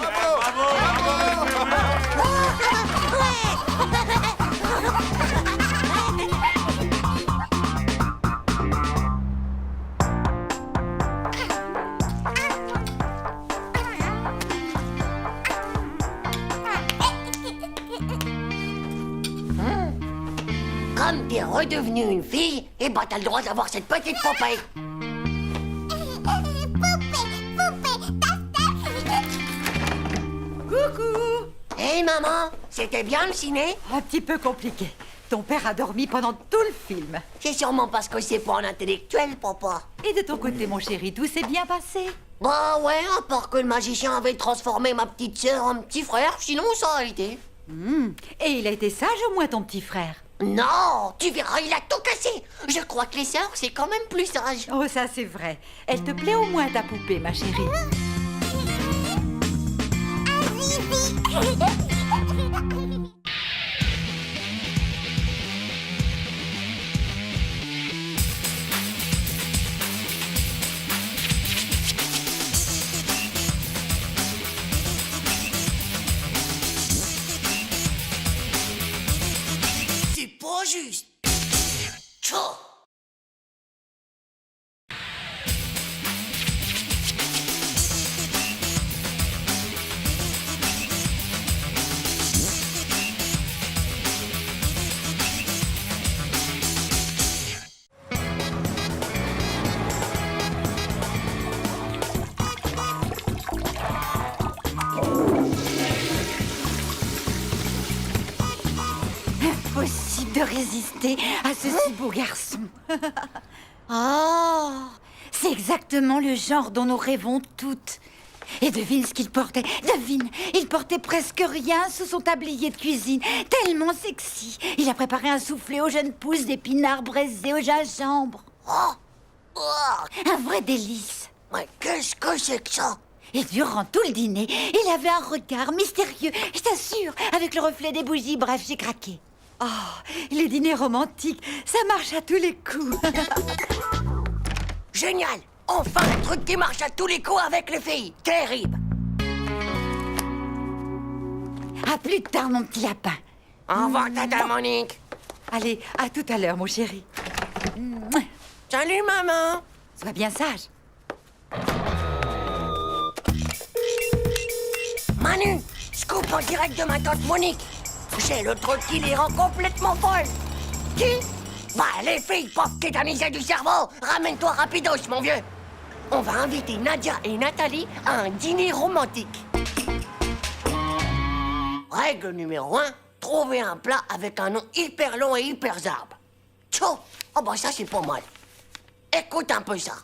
Comme t'es redevenue une fille, et bah t'as le droit d'avoir cette petite poupée. Coucou! Hé maman, c'était bien le ciné? Un petit peu compliqué. Ton père a dormi pendant tout le film. C'est sûrement parce que c'est pas un intellectuel, papa. Et de ton côté, mon chéri, tout s'est bien passé? Bah ouais, à part que le magicien avait transformé ma petite sœur en petit frère, sinon ça a été. Et il a été sage au moins, ton petit frère? Non, tu verras, il a tout cassé. Je crois que les sœurs, c'est quand même plus sage. Oh, ça c'est vrai. Elle te plaît au moins, ta poupée, ma chérie? C'est pas juste. Tchou. Impossible de résister à ce si beau garçon. Oh, c'est exactement le genre dont nous rêvons toutes. Et devine ce qu'il portait. Devine, il portait presque rien sous son tablier de cuisine. Tellement sexy. Il a préparé un soufflé aux jeunes pousses d'épinards braisés au gingembre. Un vrai délice. Mais qu'est-ce que c'est que ça? Et durant tout le dîner, il avait un regard mystérieux, je t'assure, avec le reflet des bougies. Bref, j'ai craqué. Oh, les dîners romantiques, ça marche à tous les coups. Génial. Enfin un truc qui marche à tous les coups avec les filles. Terrible. À plus tard, mon petit lapin. Au revoir, tata Monique. Allez, à tout à l'heure, mon chéri. Salut, maman. Sois bien sage. Manu, scoop en direct de ma tante Monique. J'ai le truc qui les rend complètement folles. Qui? Bah, les filles, pauvres tétanisées du cerveau. Ramène-toi rapidos, mon vieux. On va inviter Nadia et Nathalie à un dîner romantique. Règle numéro 1, trouver un plat avec un nom hyper long et hyper zarbe. Tchou! Oh bah ça, c'est pas mal. Écoute un peu ça.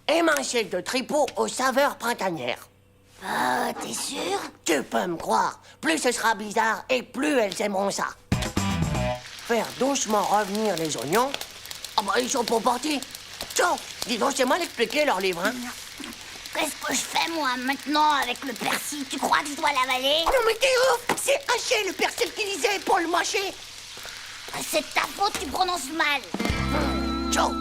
Émincé de tripot aux saveurs printanières. T'es sûr? Tu peux me croire. Plus ce sera bizarre et plus elles aimeront ça. Faire doucement revenir les oignons. Ah bah ils sont pas partis. Tiens, dis donc, c'est mal expliqué leur livre, hein? Qu'est-ce que je fais, moi, maintenant, avec le persil? Tu crois que je dois l'avaler? Non mais t'es ouf! C'est haché le persil qu'il disait pour le mâcher. C'est ta faute, tu prononces mal. Ciao.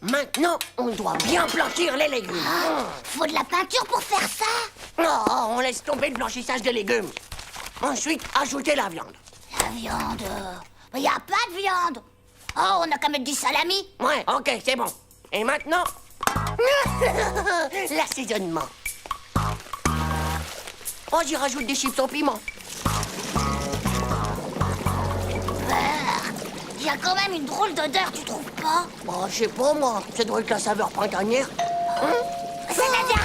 Maintenant, on doit bien blanchir les légumes. Faut de la peinture pour faire ça? Non, on laisse tomber le blanchissage des légumes. Ensuite, ajoutez la viande. La viande? Il n'y a pas de viande. Oh, on a qu'à mettre du salami. Ouais, ok, c'est bon. Et maintenant, l'assaisonnement. Oh, j'y rajoute des chips au piment. Il y a quand même une drôle d'odeur, tu trouves pas? Oh, je sais pas, moi. Ça doit être la saveur printanière. C'est Nadia!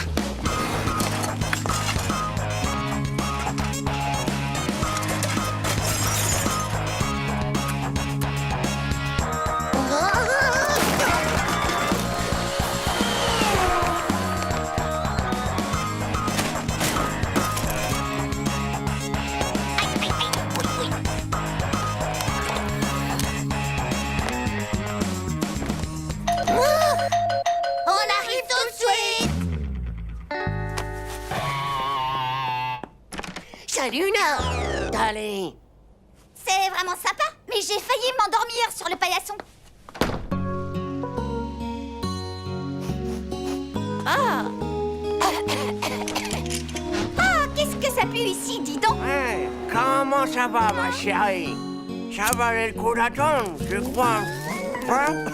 Luna. Allez. C'est vraiment sympa, mais j'ai failli m'endormir sur le paillasson. Ah. Ah, qu'est-ce que ça pue ici, dis donc. Hey, comment ça va, ma chérie? Ça valait le coup d'attendre, je crois. Hein?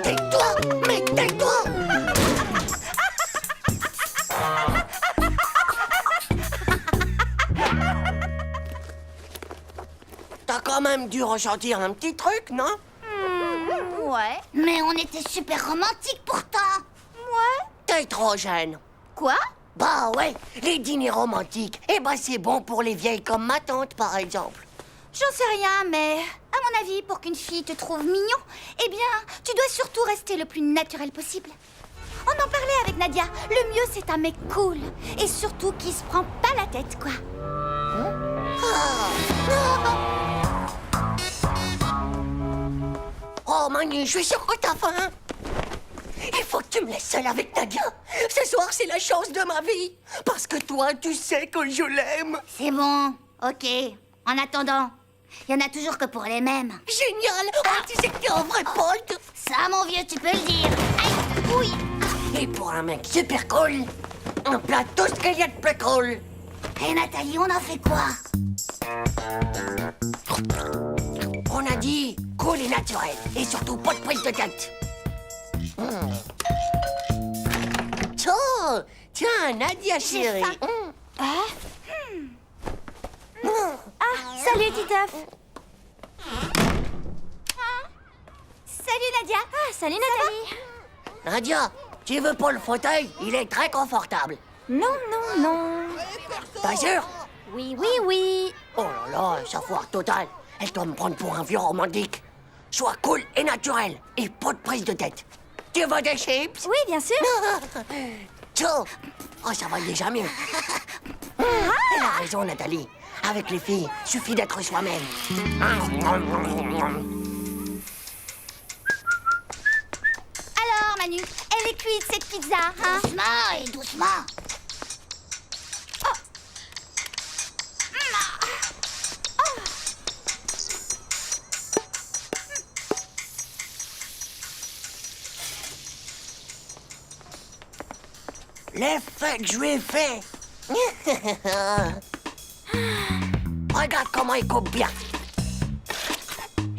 Tais-toi, mais tais-toi. T'as quand même dû ressentir un petit truc, non? Ouais. Mais on était super romantiques pourtant. Ouais. T'es trop jeune. Quoi? Bah ouais, les dîners romantiques, eh ben c'est bon pour les vieilles comme ma tante, par exemple. J'en sais rien, mais à mon avis, pour qu'une fille te trouve mignon, eh bien, tu dois surtout rester le plus naturel possible. On en parlait avec Nadia. Le mieux, c'est un mec cool. Et surtout qui se prend pas la tête, quoi. Oh Manu, je suis sûre que t'as faim. Il faut que tu me laisses seule avec Nadia. Ce soir, c'est la chance de ma vie. Parce que toi, tu sais que je l'aime. C'est bon, ok. En attendant, il y en a toujours que pour les mêmes. Génial. Oh, tu sais que t'es un vrai pote. Ça, mon vieux, tu peux le dire. Aïe, oui. Et pour un mec super cool, un plat tout ce qu'il y a de plus cool. Et Nathalie, on en fait quoi? On a dit cool et naturel. Et surtout pas de prise de tête. Oh, tiens, Nadia chérie. Ah, salut Titeuf. Salut Nadia. Ah, salut Nathalie. Nadia, tu veux pas le fauteuil? Il est très confortable. Non, non, non. T'es sûr? Oui, oui, oui. Oh là là, ça foire totale. Elle doit me prendre pour un vieux romantique. Sois cool et naturel. Et pas de prise de tête. Tu veux des chips? Oui, bien sûr. Ciao. Oh, ça va déjà mieux. Elle a raison, Nathalie. Avec les filles, suffit d'être soi-même. Alors, Manu, elle est cuite, cette pizza, hein? Doucement et doucement. L'effet que je lui ai fait. Regarde comment il coupe bien.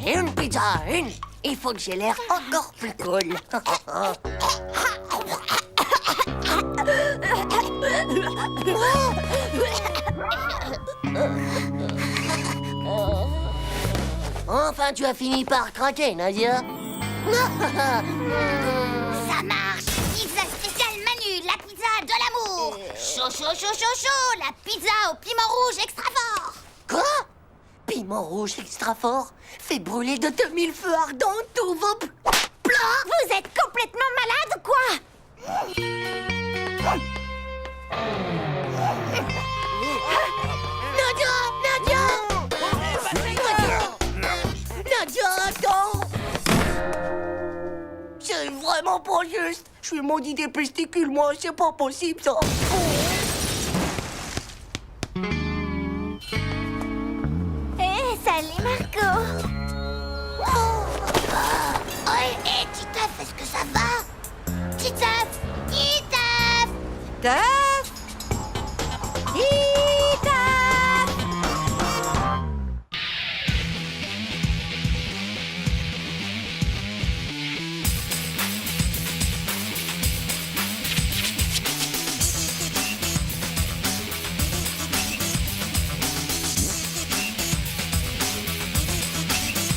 Une pizza, une. Il faut que j'ai l'air encore plus cool. Enfin, tu as fini par craquer, Nadia. Ça marche. Pizza spéciale Manu, la pizza de l'amour. Chaud, chaud, chaud, chaud, chaud. La pizza au piment rouge extra fort. Quoi? Piment rouge extra fort fait brûler de 2000 feux ardents tous vos plats. Vous êtes complètement malade ou quoi? Nadia! Nadia, attends! C'est vraiment pas juste. Je suis maudit des testicules, moi. C'est pas possible, ça. Salut Marco. Hé, Titeuf, est-ce que ça va? Titeuf. Titeuf.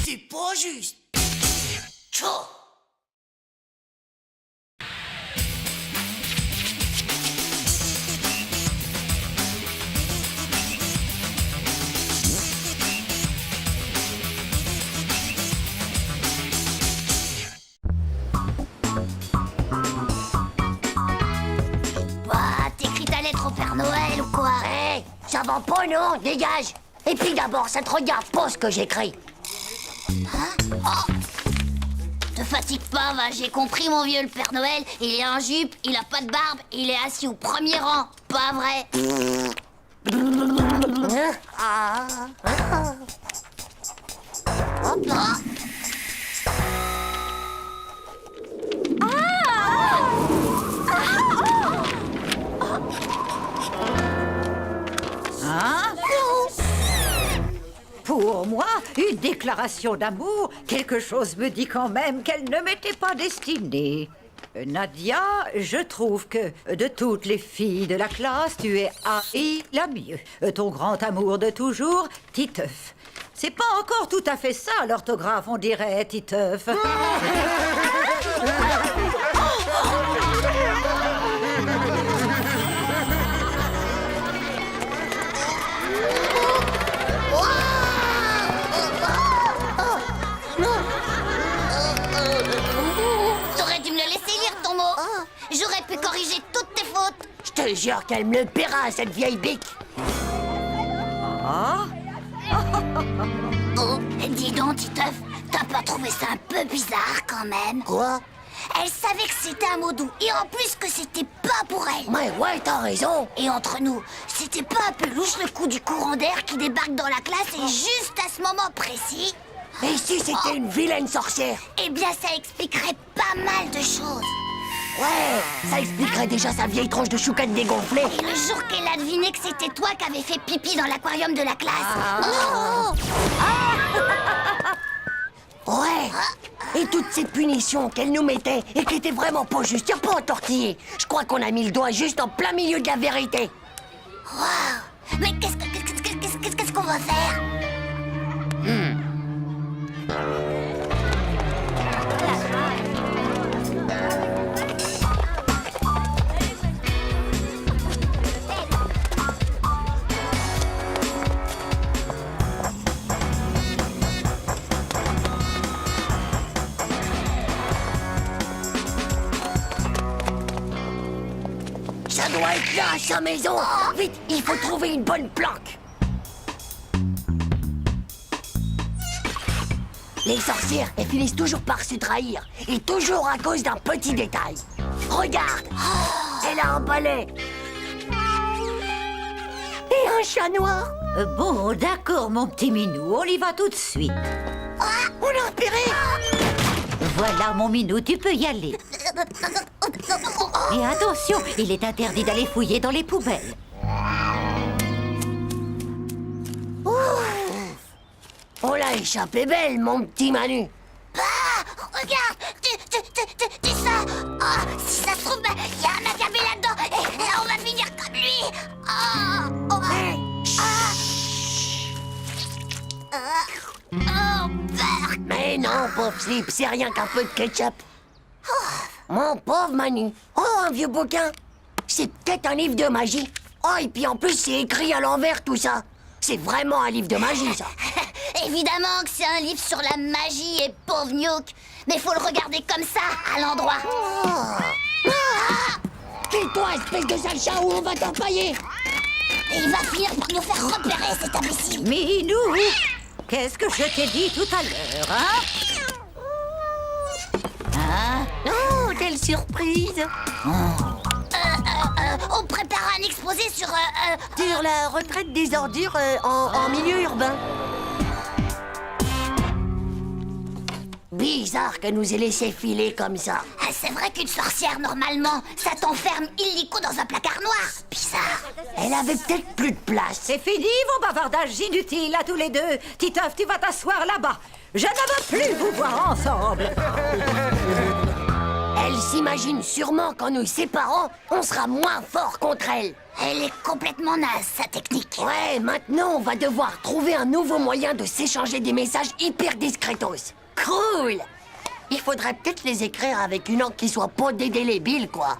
C'est pas juste. Ciao. Bah, t'écris ta lettre au Père Noël ou quoi? Hé, ça va pas, non? Dégage. Et puis d'abord, ça te regarde pas ce que j'écris. Hein? Oh. te fatigue pas, va, j'ai compris, mon vieux, le Père Noël. Il est en jupe, il a pas de barbe, il est assis au premier rang. Pas vrai. Hop là. Hein? Pour moi, une déclaration d'amour, quelque chose me dit quand même qu'elle ne m'était pas destinée. Nadia, je trouve que de toutes les filles de la classe, tu es haï la mieux. Ton grand amour de toujours, Titeuf. C'est pas encore tout à fait ça, l'orthographe, on dirait, Titeuf. T'aurais dû me le laisser lire ton mot. J'aurais pu corriger toutes tes fautes. Je te jure qu'elle me le paiera, cette vieille bique. Oh, dis donc, Titeuf, t'as pas trouvé ça un peu bizarre quand même? Quoi? Elle savait que c'était un mot doux, et en plus que c'était pas pour elle. Ouais, t'as raison. Et entre nous, c'était pas un peu louche le coup du courant d'air qui débarque dans la classe et juste à ce moment précis? Et si c'était une vilaine sorcière? Eh bien, ça expliquerait pas mal de choses. Ouais, ça expliquerait déjà sa vieille tronche de choucane dégonflée. Et le jour qu'elle a deviné que c'était toi qui avais fait pipi dans l'aquarium de la classe. Ouais. Et toutes ces punitions qu'elle nous mettait et qui étaient vraiment pas justes, y'a pas à tortiller. Je crois qu'on a mis le doigt juste en plein milieu de la vérité. Waouh. Mais qu'est-ce qu'on va faire? Ça doit être là, sa maison. Vite, il faut trouver une bonne planque. Les sorcières, elles finissent toujours par se trahir. Et toujours à cause d'un petit détail. Regarde, elle a un balai. Et un chat noir. Bon, d'accord, mon petit minou, on y va tout de suite. On a repéré. Voilà, mon minou, tu peux y aller. Et attention, il est interdit d'aller fouiller dans les poubelles. On l'a échappé belle, mon petit Manu. Regarde, tu ça. Si ça se trouve, il y a un Magabé là-dedans et on va finir comme lui. Mais non, pauvre Slip, c'est rien qu'un peu de ketchup. Mon pauvre Manu. Oh, un vieux bouquin. C'est peut-être un livre de magie. Oh, et puis en plus, c'est écrit à l'envers, tout ça. C'est vraiment un livre de magie, ça. Évidemment que c'est un livre sur la magie et pauvre Newk. Mais faut le regarder comme ça, à l'endroit. Tais-toi, espèce de sale chat, ou on va t'empailler. Et il va finir par nous faire repérer, cet imbécile. Minou, qu'est-ce que je t'ai dit tout à l'heure, hein? Oh, quelle surprise. On prépare un exposé sur la retraite des ordures en milieu urbain. Bizarre qu'elle nous ait laissé filer comme ça. C'est vrai qu'une sorcière, normalement, ça t'enferme illico dans un placard noir. Bizarre. Elle avait peut-être plus de place. C'est fini vos bavardages inutiles à tous les deux. Titeuf, tu vas t'asseoir là-bas. Je ne veux plus vous voir ensemble. Elle s'imagine sûrement qu'en nous séparant, on sera moins fort contre elle. Elle est complètement naze, sa technique. Ouais, maintenant on va devoir trouver un nouveau moyen de s'échanger des messages hyper discretos. Cool. Il faudrait peut-être les écrire avec une encre qui soit pas dédélébile, quoi.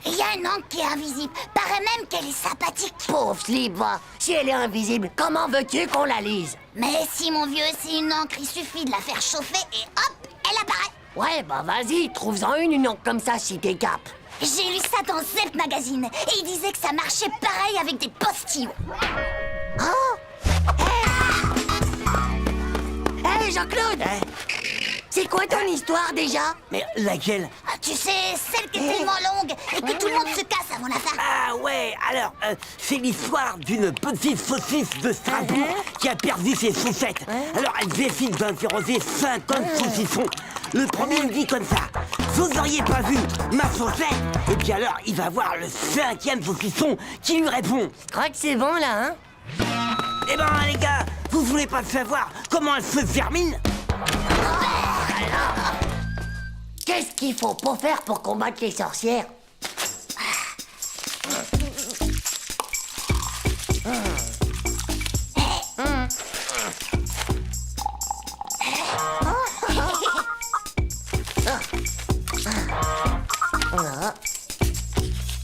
Il y a une encre qui est invisible. Paraît même qu'elle est sympathique. Pauvre Slip, va. Si elle est invisible, comment veux-tu qu'on la lise? Mais si, mon vieux, c'est une encre, il suffit de la faire chauffer et hop, elle apparaît. Ouais, bah vas-y, trouve-en une encre comme ça si t'es cap. J'ai lu ça dans Zep Magazine et il disait que ça marchait pareil avec des postillons. Oh! Hey, Jean-Claude! C'est C'est quoi ton histoire déjà? Mais laquelle? Ah, tu sais, celle qui est tellement longue et que tout le monde se casse avant la fin. Ah ouais, alors, c'est l'histoire d'une petite saucisse de Strasbourg qui a perdu ses chaussettes. Alors elle décide d'interroger 50 saucissons. Le premier me dit comme ça: vous n'auriez pas vu ma chaussette? Et puis alors, il va voir le 5e saucisson qui lui répond: Je crois que c'est bon là, hein? eh ben les gars, vous voulez pas savoir comment elle se termine? Qu'est-ce qu'il faut pas faire pour combattre les sorcières?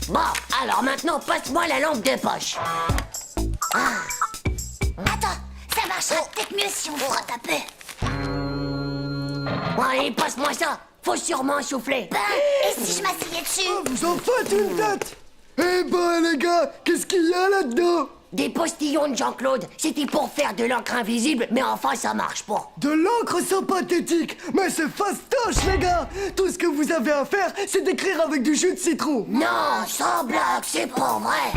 Bon, alors maintenant, passe-moi la lampe de poche. Attends, ça marchera peut-être mieux si on frotte un peu. Bon, allez, passe-moi ça. Faut sûrement souffler. Ben, et si je m'asseyais dessus? Vous en faites une tête. Eh ben les gars, qu'est-ce qu'il y a là-dedans? Des postillons de Jean-Claude. C'était pour faire de l'encre invisible, mais enfin, ça marche pas. De l'encre sympathétique. Mais c'est fastoche les gars. Tout ce que vous avez à faire, c'est d'écrire avec du jus de citron. Non, sans blague, c'est pas vrai.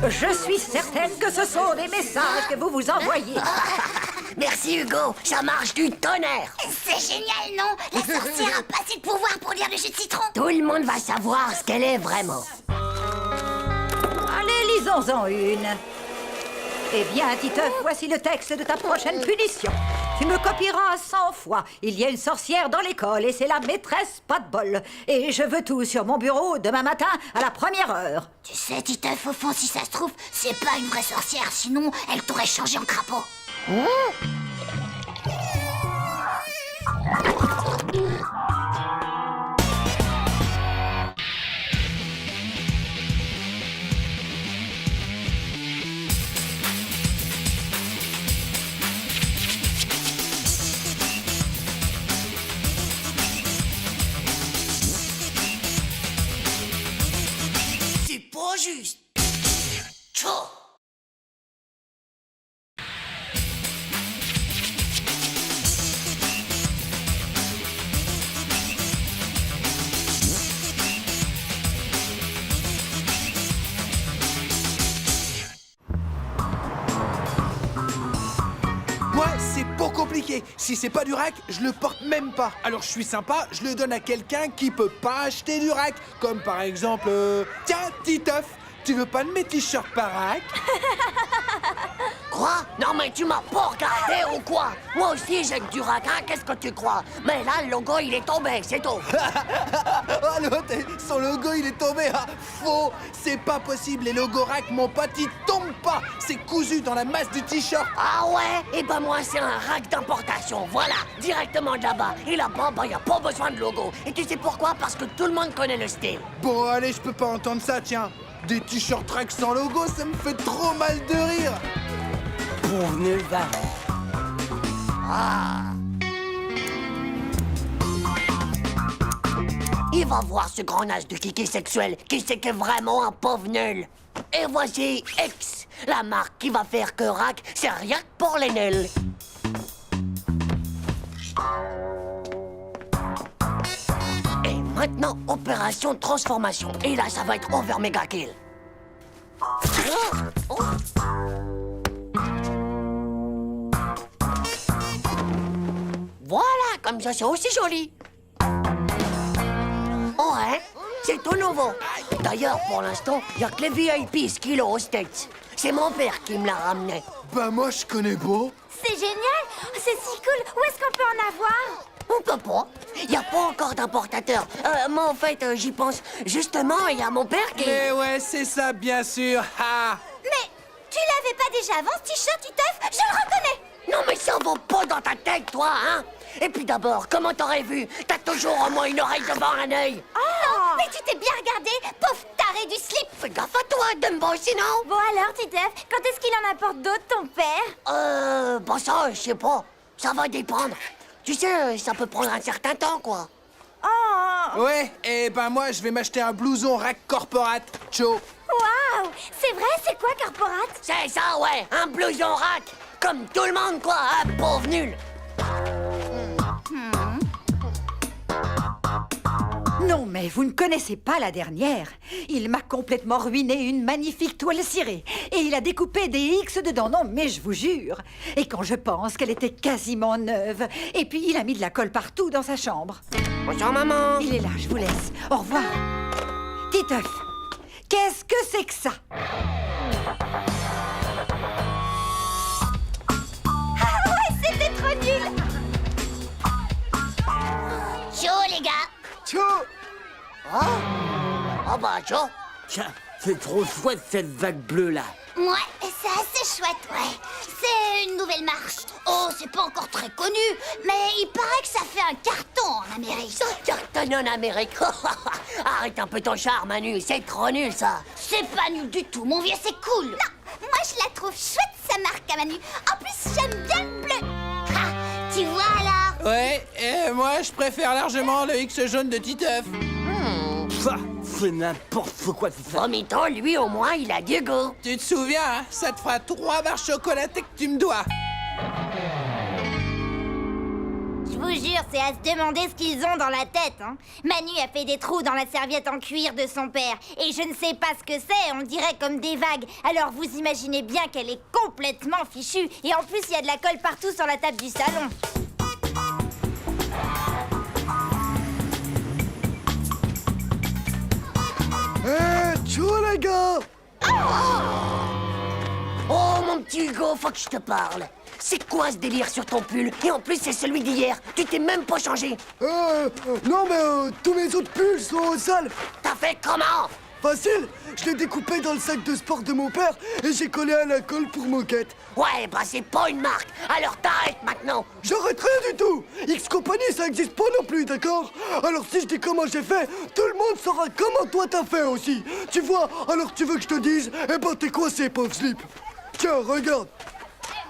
Je suis certaine que ce sont des messages que vous vous envoyez. Merci Hugo, ça marche du tonnerre. C'est génial, non? La sorcière a pas assez de pouvoir pour lire le jus de citron. Tout le monde va savoir ce qu'elle est vraiment. Allez, lisons-en une. Eh bien, Titeuf, voici le texte de ta prochaine punition. Tu me copieras 100 fois. Il y a une sorcière dans l'école et c'est la maîtresse pas de bol. Et je veux tout sur mon bureau demain matin à la 1re heure. Tu sais, Titeuf, au fond, si ça se trouve, c'est pas une vraie sorcière, sinon elle t'aurait changé en crapaud. C'est pas juste. Tchou. Moi, c'est pas compliqué. Si c'est pas du rack, je le porte même pas. Alors je suis sympa, je le donne à quelqu'un qui peut pas acheter du rack. Comme par exemple... Tiens, Titeuf, tu veux pas de mes t-shirts par rack? Quoi? Non mais tu m'as pas regardé ou quoi? Moi aussi j'ai du rack, hein, qu'est-ce que tu crois? Mais là, le logo il est tombé, c'est tout. Ah, l'autre, son logo il est tombé. Ah, faux, c'est pas possible. Les logos rack, mon pote, ils tombent pas. C'est cousu dans la masse du t-shirt. Ah ouais? Et ben moi c'est un rack d'importation, voilà, directement de là-bas. Et là-bas, y a pas besoin de logo. Et tu sais pourquoi? Parce que tout le monde connaît le style. Bon, allez, je peux pas entendre ça, tiens. Des t-shirts rack sans logo, ça me fait trop mal de rire. Pauvre va. Il va voir ce grand âge de kiki sexuel qui sait que vraiment un pauvre nul. Et voici X, la marque qui va faire que rack, c'est rien que pour les nuls. Et maintenant, opération transformation. Et là, ça va être over méga kill. Oh. Voilà, comme ça, c'est aussi joli. Ouais, c'est tout nouveau. D'ailleurs, pour l'instant, il n'y a que les VIP qui l'ont aux States. C'est mon père qui me l'a ramené. Bah moi, je connais pas. C'est génial! C'est si cool! Où est-ce qu'on peut en avoir? On peut pas. Il n'y a pas encore d'importateur. Moi, en fait, j'y pense. Justement, il y a mon père qui... Mais ouais, c'est ça, bien sûr. Ha! Mais tu l'avais pas déjà avant, ce t-shirt, Titeuf? Je le reconnais! Non, mais ça va pas dans ta tête, toi, hein? Et puis d'abord, comment t'aurais vu? T'as toujours au moins une oreille devant un œil. Oh! Mais tu t'es bien regardé, pauvre taré du slip! Fais gaffe à toi, Dumbo, sinon... Bon alors, Titeuf, quand est-ce qu'il en apporte d'autres, ton père? Bon ça, je sais pas. Ça va dépendre. Tu sais, ça peut prendre un certain temps, quoi. Oh! Ouais, et ben moi, je vais m'acheter un blouson rack corporate. Ciao. Waouh! C'est vrai, c'est quoi, Corporate? C'est ça, ouais, un blouson rack. Comme tout le monde, quoi, hein, pauvre nul. Non, mais vous ne connaissez pas la dernière. Il m'a complètement ruiné une magnifique toile cirée. Et il a découpé des X dedans, non, mais je vous jure. Et quand je pense qu'elle était quasiment neuve. Et puis il a mis de la colle partout dans sa chambre. Bonjour, maman. Il est là, je vous laisse. Au revoir. Titeuf, qu'est-ce que c'est que ça? Ah ouais, c'était trop nul. Ciao, les gars. Ciao. Oh bah, ciao. Tiens, c'est trop chouette cette vague bleue là. Ouais, c'est assez chouette, ouais. C'est une nouvelle marche. Oh, c'est pas encore très connu, mais il paraît que ça fait un carton en Amérique. Ça cartonne en Amérique. Arrête un peu ton charme, Manu. C'est trop nul, ça. C'est pas nul du tout, mon vieux, c'est cool. Non, moi je la trouve chouette, sa marque à Manu. En plus, j'aime bien le bleu. Ah, tu vois alors? Ouais, et moi je préfère largement le X jaune de Titeuf. Ça, c'est n'importe quoi tout ça. Oh, mais toi, lui, au moins, il a du goût. Tu te souviens, hein, ça te fera 3 barres chocolatées que tu me dois. Je vous jure, c'est à se demander ce qu'ils ont dans la tête, hein. Manu a fait des trous dans la serviette en cuir de son père. Et je ne sais pas ce que c'est, on dirait comme des vagues. Alors vous imaginez bien qu'elle est complètement fichue. Et en plus, il y a de la colle partout sur la table du salon. Ciao, les gars. Oh, mon petit Hugo, faut que je te parle. C'est quoi ce délire sur ton pull? Et en plus, c'est celui d'hier. Tu t'es même pas changé. Non, mais tous mes autres pulls sont sales. T'as fait comment? Facile, je l'ai découpé dans le sac de sport de mon père et j'ai collé à la colle pour moquette. Ouais, bah c'est pas une marque. Alors t'arrêtes maintenant. J'arrête rien du tout. X Company, ça existe pas non plus, d'accord? Alors si je dis comment j'ai fait, tout le monde saura comment toi t'as fait aussi. Tu vois, alors tu veux que je te dise? Eh ben t'es coincé, pauvre slip. Tiens, regarde.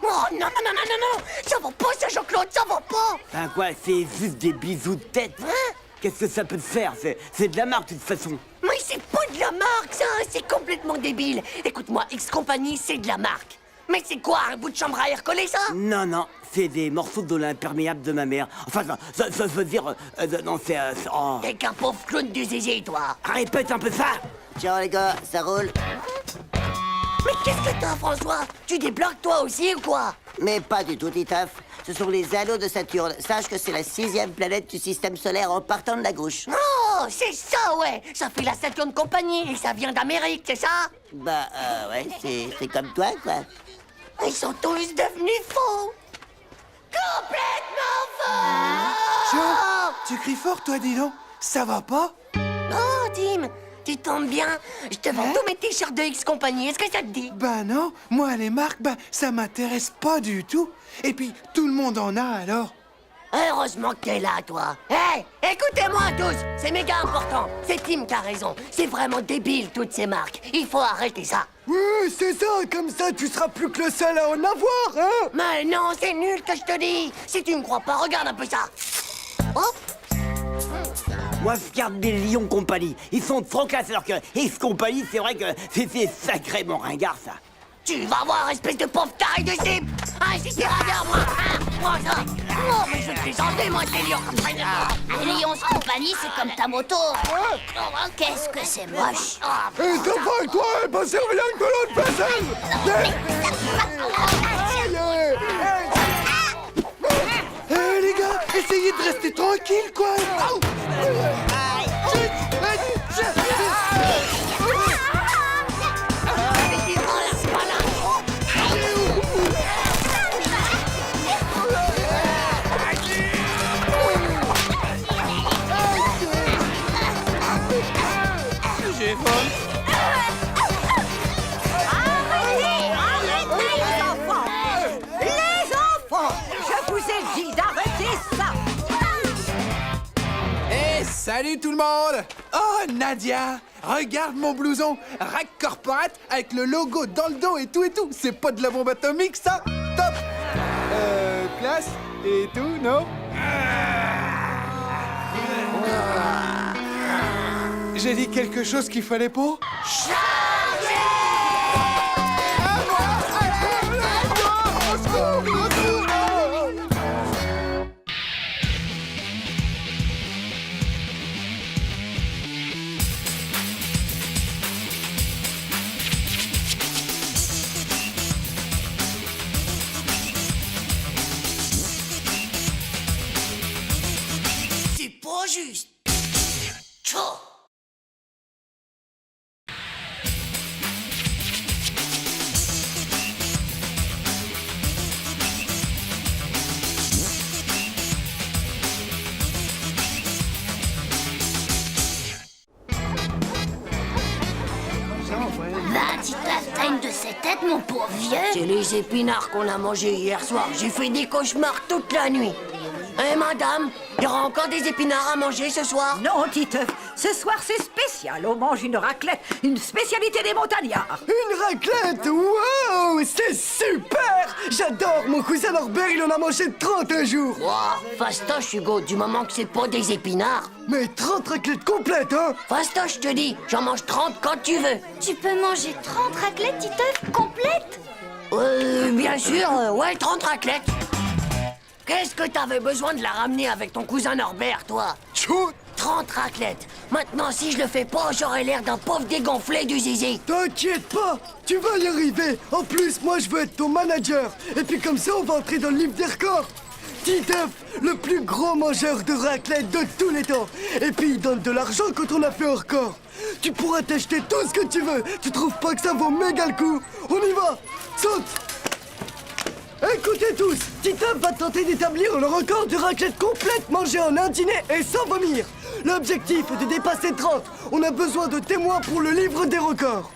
Oh non, non, non, non, non, non. Ça va pas, ça, Jean-Claude, ça va pas. Ben quoi, c'est juste des bisous de tête. Hein? Qu'est-ce que ça peut te faire? C'est de la marque de toute façon. Mais c'est pas de la marque, ça. C'est complètement débile. Écoute-moi, X Company, c'est de la marque. Mais c'est quoi, un bout de chambre à air collé, ça? Non, non, c'est des morceaux de l'imperméable de ma mère. Enfin, ça veut dire... non, c'est... oh. T'es qu'un pauvre clown de zézé, toi. Répète un peu ça. Ciao les gars, ça roule? Mais qu'est-ce que t'as, François? Tu débloques toi aussi ou quoi? Mais pas du tout, Titeuf. Ce sont les anneaux de Saturne. Sache que c'est la 6e planète du système solaire en partant de la gauche. Oh, c'est ça, ouais. Ça fait la Saturn Company et ça vient d'Amérique, c'est ça? Bah, ouais, c'est comme toi, quoi. Ils sont tous devenus faux. Complètement faux. Tiens, tu cries fort, toi, dis donc. Ça va pas? Oh, Tim, tu tombes bien. Je te vends tous mes t-shirts de X Company. Est-ce que ça te dit? Bah non, moi les marques, bah ça m'intéresse pas du tout. Et puis, tout le monde en a alors. Heureusement que t'es là, toi. Hé, écoutez-moi tous. C'est méga important. C'est Tim qui a raison. C'est vraiment débile, toutes ces marques. Il faut arrêter ça. Oui, c'est ça, comme ça tu seras plus que le seul à en avoir, hein? Mais non, c'est nul que je te dis. Si tu me crois pas, regarde un peu ça. Hop. Moi, je garde des Lions Compagnie. Ils sont trop classe, alors que X Company, c'est vrai que c'est sacrément ringard, ça. Tu vas voir, espèce de pauvre taré de slip. Ah, si t'es raveur, moi. Ah, moi, ça. Oh, mais je vais te les enlever, moi, tes Lions Compagnie. Les Lions Compagnie, c'est comme ta moto. Qu'est-ce que c'est moche. Et t'as pas avec toi, elle va servir rien que de l'autre vaisselle. Eh les gars, essayez de rester tranquille, quoi. J'ai faim. Les enfants! Les enfants! Je vous ai dit d'arrêter ça! Eh, salut tout le monde! Oh, Nadia! Regarde mon blouson! Rack Corporate avec le logo dans le dos et tout! C'est pas de la bombe atomique, ça? Top! Classe et tout, non? J'ai dit quelque chose qu'il fallait pas? Au secours! juste. Chaud. Va, Titeuf, t'as une de ces têtes, mon pauvre vieux. C'est les épinards qu'on a mangés hier soir. J'ai fait des cauchemars toute la nuit. Eh, madame, il y aura encore des épinards à manger ce soir? Non, Titeuf, ce soir c'est spécial. On mange une raclette, une spécialité des montagnards. Une raclette. Wow, c'est super. J'adore. Mon cousin Norbert, il en a mangé 31 jours. Wow, fastoche, Hugo, du moment que c'est pas des épinards. Mais 30 raclettes complètes, hein? Fastoche, je te dis, j'en mange 30 quand tu veux. Tu peux manger 30 raclettes, Titeuf, complètes? Bien sûr, ouais, 30 raclettes. Qu'est-ce que t'avais besoin de la ramener avec ton cousin Norbert, toi? Chut! 30 raclettes. Maintenant, si je le fais pas, j'aurai l'air d'un pauvre dégonflé du zizi. T'inquiète pas, tu vas y arriver. En plus, moi, je veux être ton manager. Et puis comme ça, on va entrer dans le livre des records. Titeuf, le plus gros mangeur de raclette de tous les temps. Et puis, il donne de l'argent quand on a fait un record. Tu pourras t'acheter tout ce que tu veux. Tu trouves pas que ça vaut méga le coup? On y va. Saute. Écoutez tous, Titeuf va tenter d'établir le record de raclette complète mangée en un dîner et sans vomir. L'objectif est de dépasser 30. On a besoin de témoins pour le livre des records.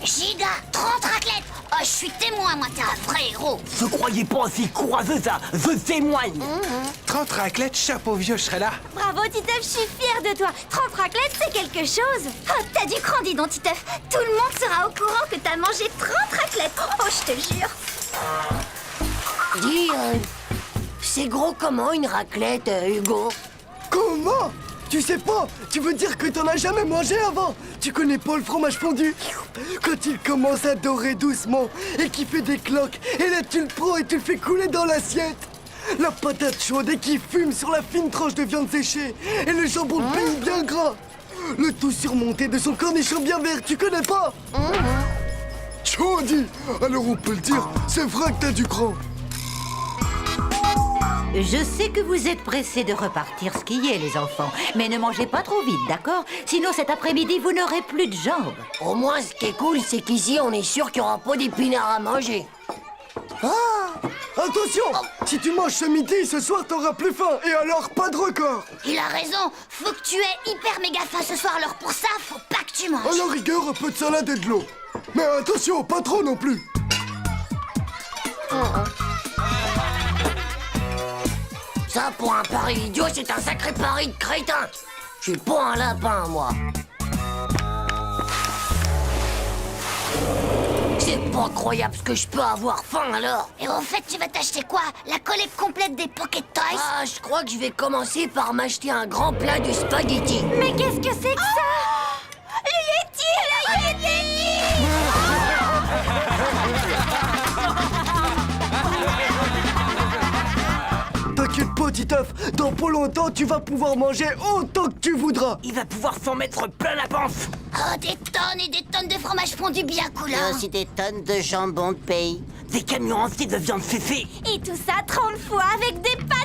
Giga, 30 raclettes. Oh, je suis témoin, moi, t'es un vrai héros. Je croyais pas aussi courageux, ça. Je témoigne. 30 raclettes, chapeau vieux, je serai là. Bravo, Titeuf, je suis fière de toi. 30 raclettes, c'est quelque chose. Oh, t'as du cran, dis donc, Titeuf. Tout le monde sera au courant que t'as mangé 30 raclettes. Oh, je te jure. Dis, c'est gros comment une raclette, Hugo? Comment? Tu sais pas? Tu veux dire que t'en as jamais mangé avant? Tu connais pas le fromage fondu? Quand il commence à dorer doucement et qu'il fait des cloques, et là tu le prends et tu le fais couler dans l'assiette. La patate chaude et qui fume sur la fine tranche de viande séchée et le jambon de pays bien gras. Le tout surmonté de son cornichon bien vert, tu connais pas? Chaudy! Alors on peut le dire, c'est vrai que t'as du cran. Je sais que vous êtes pressés de repartir skier, les enfants. Mais ne mangez pas trop vite, d'accord? Sinon, cet après-midi, vous n'aurez plus de jambes. Au moins, ce qui est cool, c'est qu'ici, on est sûr qu'il n'y aura pas d'épinards à manger. Attention! Si tu manges ce midi, ce soir, t'auras plus faim. Et alors, pas de record. Il a raison. Faut que tu aies hyper méga faim ce soir. Alors pour ça, faut pas que tu manges. À la rigueur, un peu de salade et de l'eau. Mais attention, pas trop non plus. Ça, pour un pari idiot, c'est un sacré pari de crétin. Je suis pas un lapin, moi. C'est pas croyable ce que je peux avoir faim, alors. Et au fait, tu vas t'acheter quoi? La collecte complète des Pocket Toys? Ah, je crois que je vais commencer par m'acheter un grand plat de spaghetti. Mais qu'est-ce que c'est que ça? Le Yeti! T'inquiète pas, Titeuf, dans pas longtemps, tu vas pouvoir manger autant que tu voudras. Il va pouvoir s'en mettre plein la panse. Oh, des tonnes et des tonnes de fromage fondu bien Il y a coulant. aussi des tonnes de jambon de pays. Des camions entiers de viande séchée. Et tout ça 30 fois avec des patates.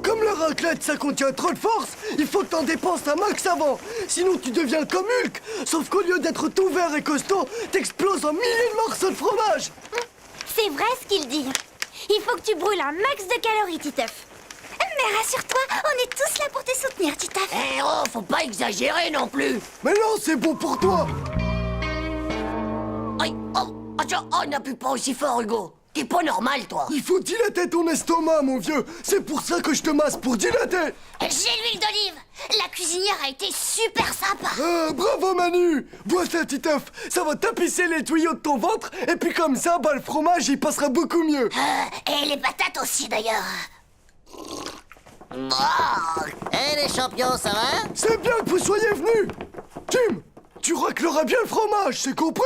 Comme la raclette, ça contient trop de force, il faut que t'en dépenses un max avant. Sinon, tu deviens comme Hulk. Sauf qu'au lieu d'être tout vert et costaud, t'exploses en milliers de morceaux de fromage. C'est vrai ce qu'il dit. Il faut que tu brûles un max de calories, Titeuf. Mais rassure-toi, on est tous là pour te soutenir, Titeuf. Eh oh, faut pas exagérer non plus. Mais non, c'est bon pour toi. Aïe, n'appuie pas aussi fort, Hugo. T'es pas normal, toi. Il faut dilater ton estomac, mon vieux. C'est pour ça que je te masse, pour dilater. J'ai l'huile d'olive. La cuisinière a été super sympa. Bravo, Manu. Bois ça, Titeuf. Ça va tapisser les tuyaux de ton ventre. Et puis comme ça, le fromage, il passera beaucoup mieux. Et les patates aussi, d'ailleurs. Les champions, ça va? C'est bien que vous soyez venus. Jim, tu racleras bien le fromage, c'est compris?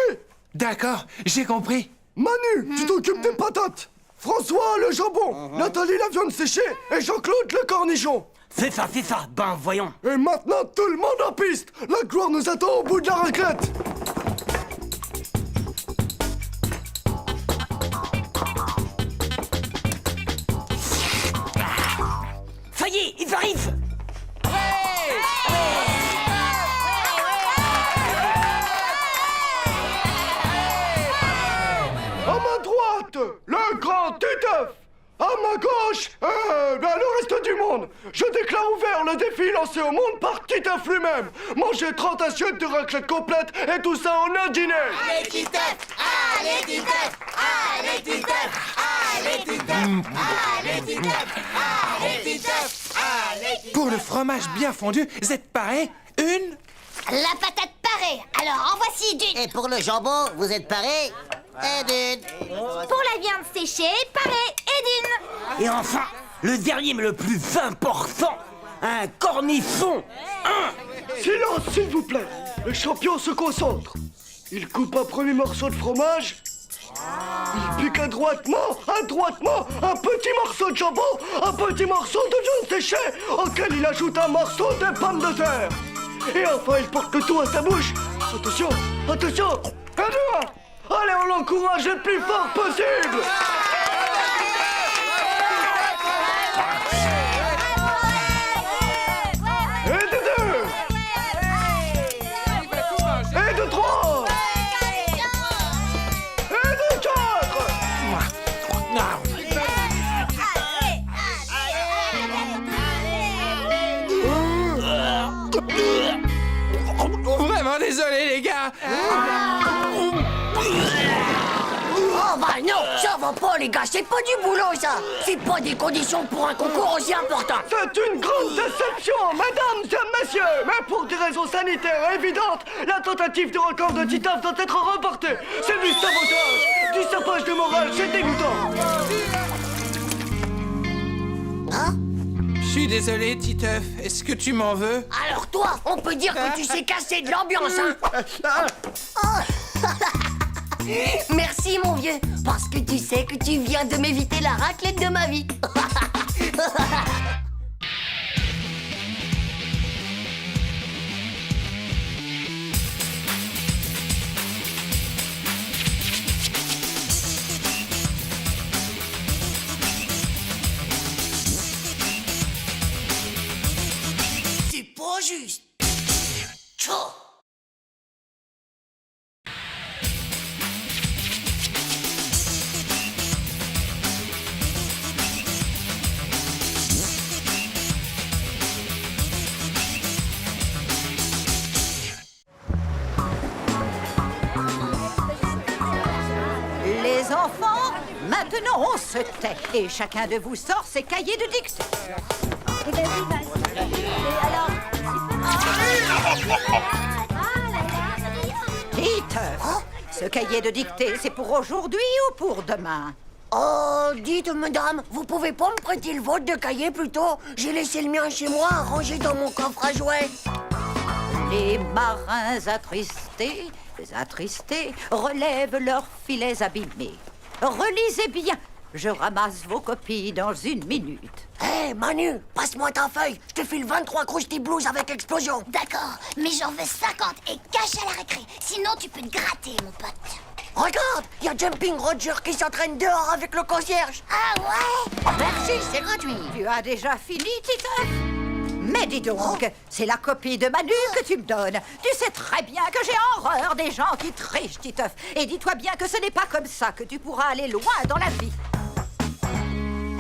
D'accord, j'ai compris. Manu, tu t'occupes des patates. François, le jambon. Nathalie, la viande séchée. Et Jean-Claude, le cornichon. C'est ça, ben voyons. Et maintenant, tout le monde en piste. La gloire nous attend au bout de la raclette. Ça y est, ils arrivent. À ma droite, le grand Titeuf. À ma gauche, le reste du monde. Je déclare ouvert le défi lancé au monde par Titeuf lui-même. Manger 30 assiettes de raclette complète et tout ça en un dîner. Allez, Titeuf! Allez, Titeuf! Allez, Titeuf! Allez, Titeuf! Allez, Titeuf! Allez, Titeuf! Allez, Titeuf! Pour le fromage bien fondu, vous êtes parés? Une? La patate parée. Alors, en voici d'une. Et pour le jambon, vous êtes parés? Et d'une. Pour la viande séchée, pareil, et d'une. Et enfin, le dernier mais le plus important, un cornichon. Silence, s'il vous plaît. Le champion se concentre. Il coupe un premier morceau de fromage. Il pique adroitement, un petit morceau de jambon, un petit morceau de viande séchée, auquel il ajoute un morceau de pommes de terre. Et enfin, il porte le tout à sa bouche. Attention, attention. Allez, on l'encourage le plus fort possible. Et de deux. Et de trois. Et de quatre. Vraiment désolé, les gars. Oh bah non, ça va pas les gars, c'est pas du boulot ça. C'est pas des conditions pour un concours aussi important. C'est une grande déception, mesdames et messieurs. Mais pour des raisons sanitaires évidentes, la tentative de record de Titeuf doit être reportée. C'est du sabotage, du sapage de morale, c'est dégoûtant. Hein? Je suis désolé, Titeuf. Est-ce que tu m'en veux? Alors toi, on peut dire que tu sais casser de l'ambiance, hein? Oh. Merci mon vieux, parce que tu sais que tu viens de m'éviter la raclette de ma vie. C'est pas juste. Tchou. Les enfants, maintenant on se tait et chacun de vous sort ses cahiers de dictée. Titeuf, ce cahier de dictée, c'est pour aujourd'hui ou pour demain? Oh, dites, madame, vous pouvez pas me prêter le vôtre de cahier plutôt? J'ai laissé le mien chez moi, rangé dans mon coffre à jouets. Les marins attristés, relèvent leurs filets abîmés. Relisez bien, je ramasse vos copies dans une minute. Hé, Manu, passe-moi ta feuille. Je te file 23 Krusty Blues avec explosion. D'accord, mais j'en veux 50 et cache à la récré. Sinon, tu peux te gratter, mon pote. Regarde, il y a Jumping Roger qui s'entraîne dehors avec le concierge. Ah ouais? Merci, c'est gratuit. Tu as déjà fini, Titeuf? Mais dis donc, c'est la copie de Manu que tu me donnes. Tu sais très bien que j'ai horreur des gens qui trichent, Titeuf. Et dis-toi bien que ce n'est pas comme ça que tu pourras aller loin dans la vie.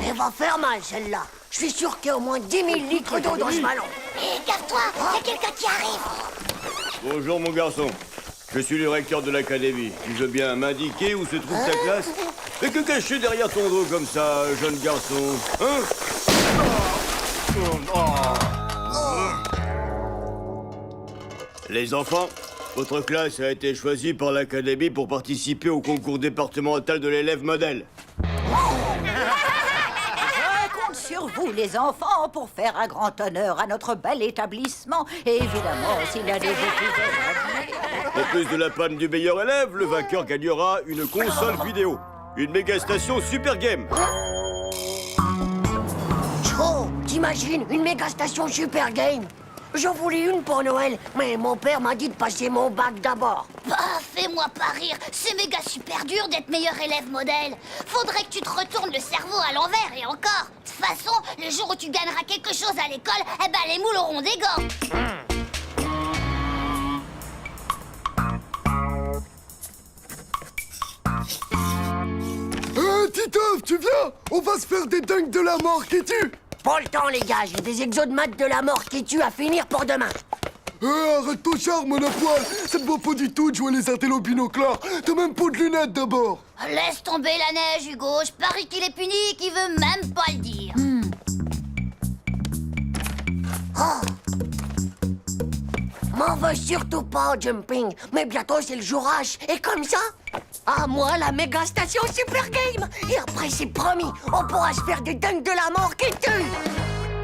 Elle va faire mal, celle-là. Je suis sûr qu'il y a au moins 10 000 litres d'eau dans ce ballon. Hé, garde-toi, il y a quelqu'un qui arrive. Bonjour, mon garçon. Je suis le recteur de l'académie. Tu veux bien m'indiquer où se trouve ta classe? Et que caches-tu derrière ton dos comme ça, jeune garçon? Hein? Les enfants, votre classe a été choisie par l'académie pour participer au concours départemental de l'élève modèle. Je compte sur vous vous les enfants pour faire un grand honneur à notre bel établissement. Et évidemment, s'il y a des épisodes... En plus de la panne du meilleur élève, le vainqueur gagnera une console vidéo. Une méga station Super Game. Oh, t'imagines une méga station Super Game? J'en voulais une pour Noël, mais mon père m'a dit de passer mon bac d'abord. Bah, fais-moi pas rire. C'est méga super dur d'être meilleur élève modèle. Faudrait que tu te retournes le cerveau à l'envers et encore. De toute façon, le jour où tu gagneras quelque chose à l'école, eh ben les moules auront des gants. Titeuf, tu viens? On va se faire des dunks de la mort qui tue. Pas le temps, les gars, j'ai des exos de maths de la mort qui tuent à finir pour demain. Arrête ton charme, mon poil. Ça ne vaut pas du tout de jouer les intellos binoclars. T'as même pas de lunettes d'abord. Laisse tomber la neige, Hugo. Je parie qu'il est puni et qu'il veut même pas le dire. Oh. M'en veux surtout pas au jumping, mais bientôt c'est le jour H. Et comme ça, à moi la méga station Super Game. Et après c'est promis, on pourra se faire des dunks de la mort qui tuent.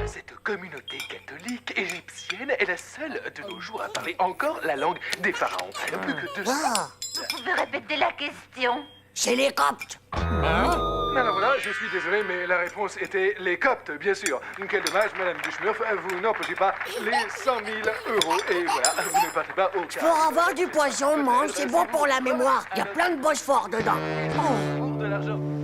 Cette communauté catholique égyptienne est la seule de nos jours à parler encore la langue des pharaons. Plus que 200... Vous pouvez répéter la question? C'est les Coptes. Alors voilà, je suis désolé, mais la réponse était les Coptes, bien sûr. Quel dommage, Madame Duschmurf, vous n'empochez pas les 100 000 €. Et voilà, vous ne partez pas au cas. Pour avoir du poisson, mange, c'est bon pour la mémoire. Il y a plein de Bosphore dedans.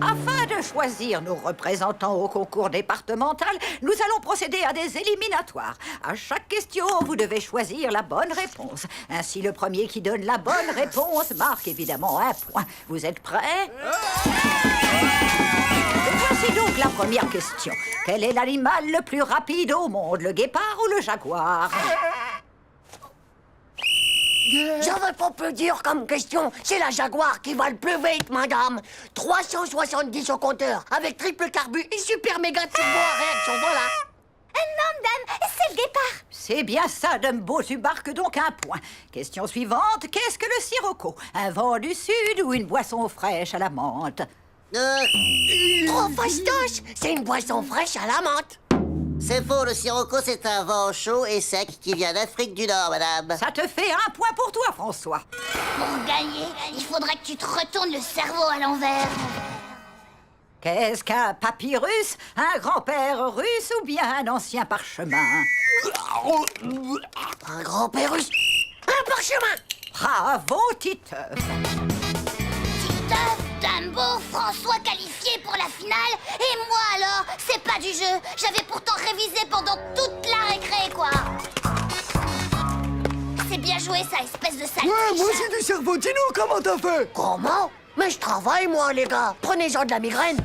Afin de choisir nos représentants au concours départemental, nous allons procéder à des éliminatoires. À chaque question, vous devez choisir la bonne réponse. Ainsi, le premier qui donne la bonne réponse marque évidemment un point. Vous êtes prêts? Voici donc la première question. Quel est l'animal le plus rapide au monde, le guépard ou le jaguar? J'avais pas peu dur comme question. C'est la Jaguar qui va le plus vite, madame. 370 au compteur, avec triple carbu et super méga turbo à réaction, voilà. Non, madame, c'est le guépard. C'est bien ça, Dumbo, tu marques donc un point. Question suivante, qu'est-ce que le sirocco? Un vent du sud ou une boisson fraîche à la menthe? Trop fastoche. C'est une boisson fraîche à la menthe. C'est faux, le sirocco, c'est un vent chaud et sec qui vient d'Afrique du Nord, madame. Ça te fait un point pour toi, François. Pour gagner, il faudrait que tu te retournes le cerveau à l'envers. Qu'est-ce qu'un papyrus? Un grand-père russe ou bien un ancien parchemin? Un grand-père russe? Un parchemin! Bravo, Titeuf! Titeuf, Dumbo, François qualifié pour la finale. Et moi alors? C'est pas du jeu. J'avais pourtant révisé pendant toute la récré, quoi. C'est bien joué, ça, espèce de sale. Ouais, moi j'ai du cerveau. Dis-nous, comment t'as fait? Comment? Mais je travaille, moi, les gars. Prenez-en de la migraine.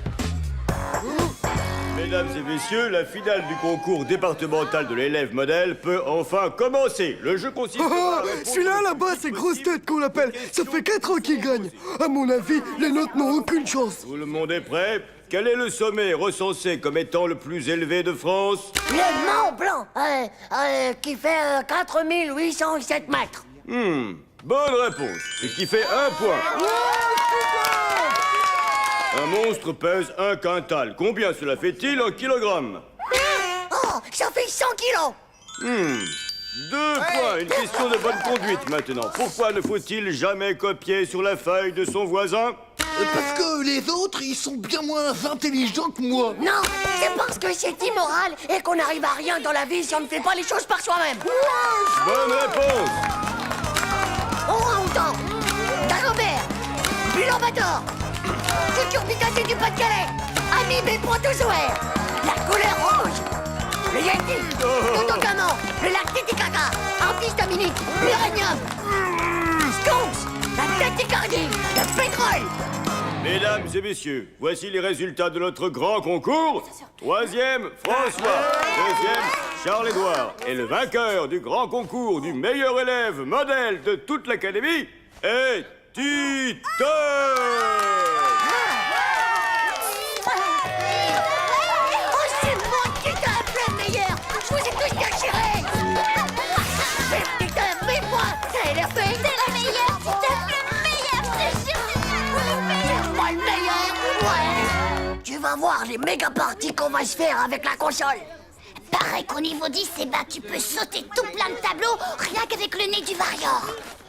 Mesdames et messieurs, la finale du concours départemental de l'élève modèle peut enfin commencer. Le jeu consiste à... Celui-là, là-bas, c'est grosse tête qu'on l'appelle. Ça fait 4 ans qu'il gagne. À mon avis, les nôtres n'ont aucune chance. Tout le monde est prêt? Quel est le sommet recensé comme étant le plus élevé de France? Le Mont Blanc, qui fait 4807 mètres. Bonne réponse. Ce qui fait un point. Un monstre pèse 1 quintal. Combien cela fait-il en kilogrammes? Oh, ça fait 100 kilos. 2 points. Une question de bonne conduite maintenant. Pourquoi ne faut-il jamais copier sur la feuille de son voisin? Parce que les autres, ils sont bien moins intelligents que moi. Non, c'est parce que c'est immoral et qu'on n'arrive à rien dans la vie si on ne fait pas les choses par soi-même. Bonne réponse. Orang-outan, Dagobert, Bulan-Bator, Cucurbitacée du Pas-de-Calais, Amibé Protozoaire, la couleur rouge, le Yeti, Totocaman, le lac Titicaca, Antihistaminique, l'uranium, Skunks, la tachycardie, le pétrole. Mesdames et messieurs, voici les résultats de notre grand concours. 3e, François. 2e, Charles-Édouard. Et le vainqueur du grand concours du meilleur élève modèle de toute l'académie est Titeuf. Oh, c'est moi qui t'ai appelé le meilleur. Je vous ai tous déchirés. Mais Titeuf, mais moi, ça a l'air fait. T'es le meilleur, Titeuf, le meilleur, c'est sûr, c'est le meilleur. Moi le meilleur, ouais. Tu vas voir les méga parties qu'on va se faire avec la console. Paraît qu'au niveau 10, eh ben, tu peux sauter tout plein de tableaux rien qu'avec le nez du Warrior.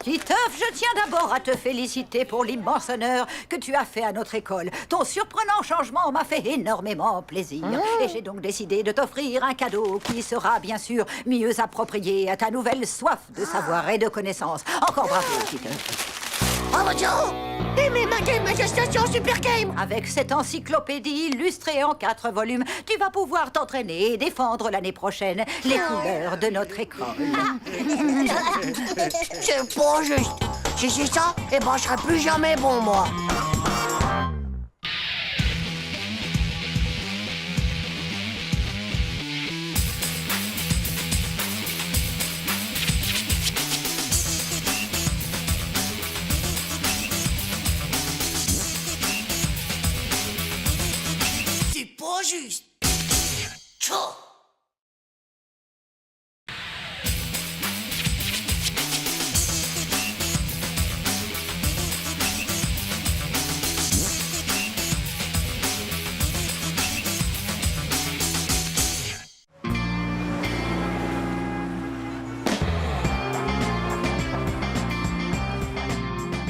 Titeuf, je tiens d'abord à te féliciter pour l'immense honneur que tu as fait à notre école. Ton surprenant changement m'a fait énormément plaisir. Et j'ai donc décidé de t'offrir un cadeau qui sera bien sûr mieux approprié à ta nouvelle soif de savoir et de connaissance. Encore bravo, Titeuf. Oh mon Dieu! Et mes manifestations Super Game! Avec cette encyclopédie illustrée en 4 volumes, tu vas pouvoir t'entraîner et défendre l'année prochaine les couleurs de notre école. C'est pas juste. Si c'est ça, eh ben je serai plus jamais bon, moi. C'est pas juste. Tchou.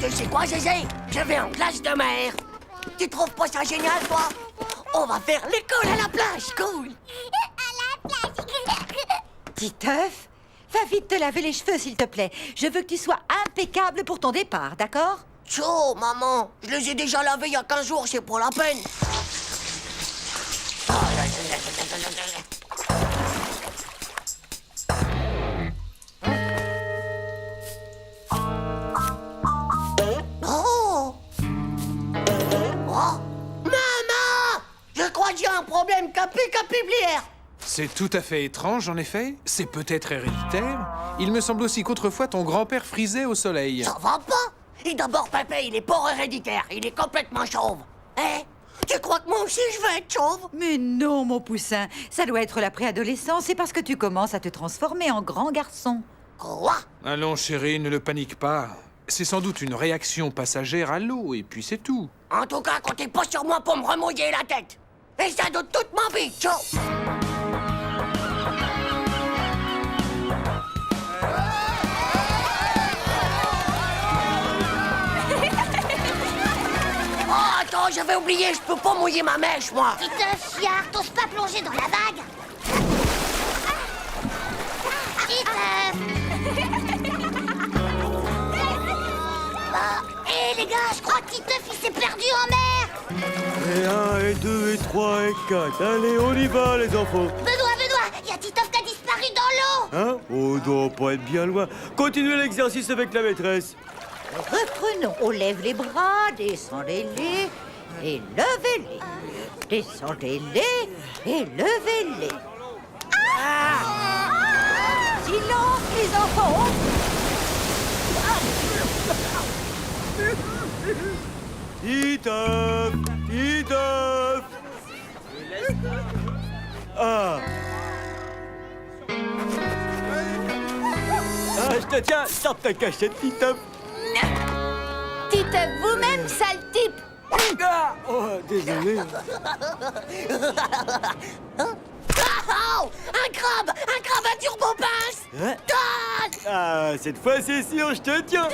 Tu sais quoi, Zézé? Je vais en classe de mer. Tu trouves pas ça génial, toi? On va faire l'école à la plage, cool. Titeuf, va vite te laver les cheveux, s'il te plaît. Je veux que tu sois impeccable pour ton départ, d'accord? Tchou, maman. Je les ai déjà lavés il y a 15 jours, c'est pour la peine. Oh! Oh! Maman! Je crois qu'il y a un problème capiblière. C'est tout à fait étrange, en effet. C'est peut-être héréditaire. Il me semble aussi qu'autrefois, ton grand-père frisait au soleil. Ça va pas? Et d'abord, papa, il est pas héréditaire. Il est complètement chauve. Hein? Tu crois que moi aussi, je veux être chauve? Mais non, mon poussin. Ça doit être la préadolescence. C'est parce que tu commences à te transformer en grand garçon. Quoi? Allons, chérie, ne le panique pas. C'est sans doute une réaction passagère à l'eau, et puis c'est tout. En tout cas, comptez pas sur moi pour me remouiller la tête. Et ça de toute ma vie, ciao! Oh, attends, j'avais oublié, je peux pas mouiller ma mèche, moi. Titeuf, chiard, t'oses pas plonger dans la vague? Titeuf! Hé les gars, je crois que Titeuf il s'est perdu en mer! Et 1, et 2, et 3, et 4. Allez, on y va, les enfants. Benoît, il y a Titeuf qui a disparu dans l'eau! Hein? Oh, doit pas être bien loin. Continuez l'exercice avec la maîtresse. Reprenons. On lève les bras, descendez-les et levez-les. Descendez-les et levez-les. Silence, les enfants! Titeuf! Titeuf! Ah! Ah, je te tiens! Sors ta cachette, Titeuf! Titeuf vous-même, sale type. Ah! Oh, désolé. Oh, un crabe à turbo-pince. Hein? Donne. Ah, cette fois c'est sûr, je te tiens!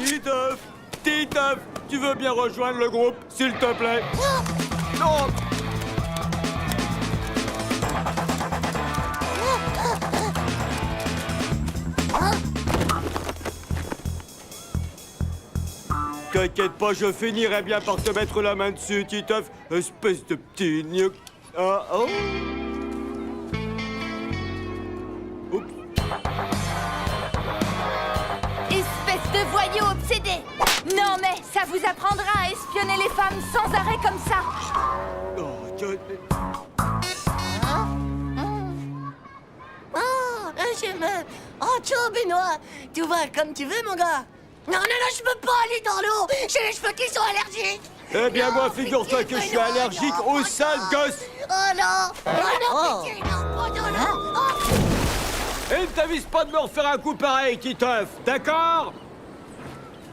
Titeuf! Titeuf! Tu veux bien rejoindre le groupe, s'il te plaît? Non! T'inquiète pas, je finirai bien par te mettre la main dessus, Titeuf, espèce de petit gnoc. Ah, oh. Oups. Espèce de voyou obsédé. Non mais ça vous apprendra à espionner les femmes sans arrêt comme ça. Oh, je... Oh, je me... Oh, ciao, Benoît. Tu vas comme tu veux, mon gars. Non, je peux pas aller dans l'eau. J'ai les cheveux qui sont allergiques. Eh bien, moi, figure-toi que je suis allergique aux sales gosses. Oh non. Oh non, pitié, non. Et ne t'avise pas de me refaire un coup pareil, Titeuf, d'accord?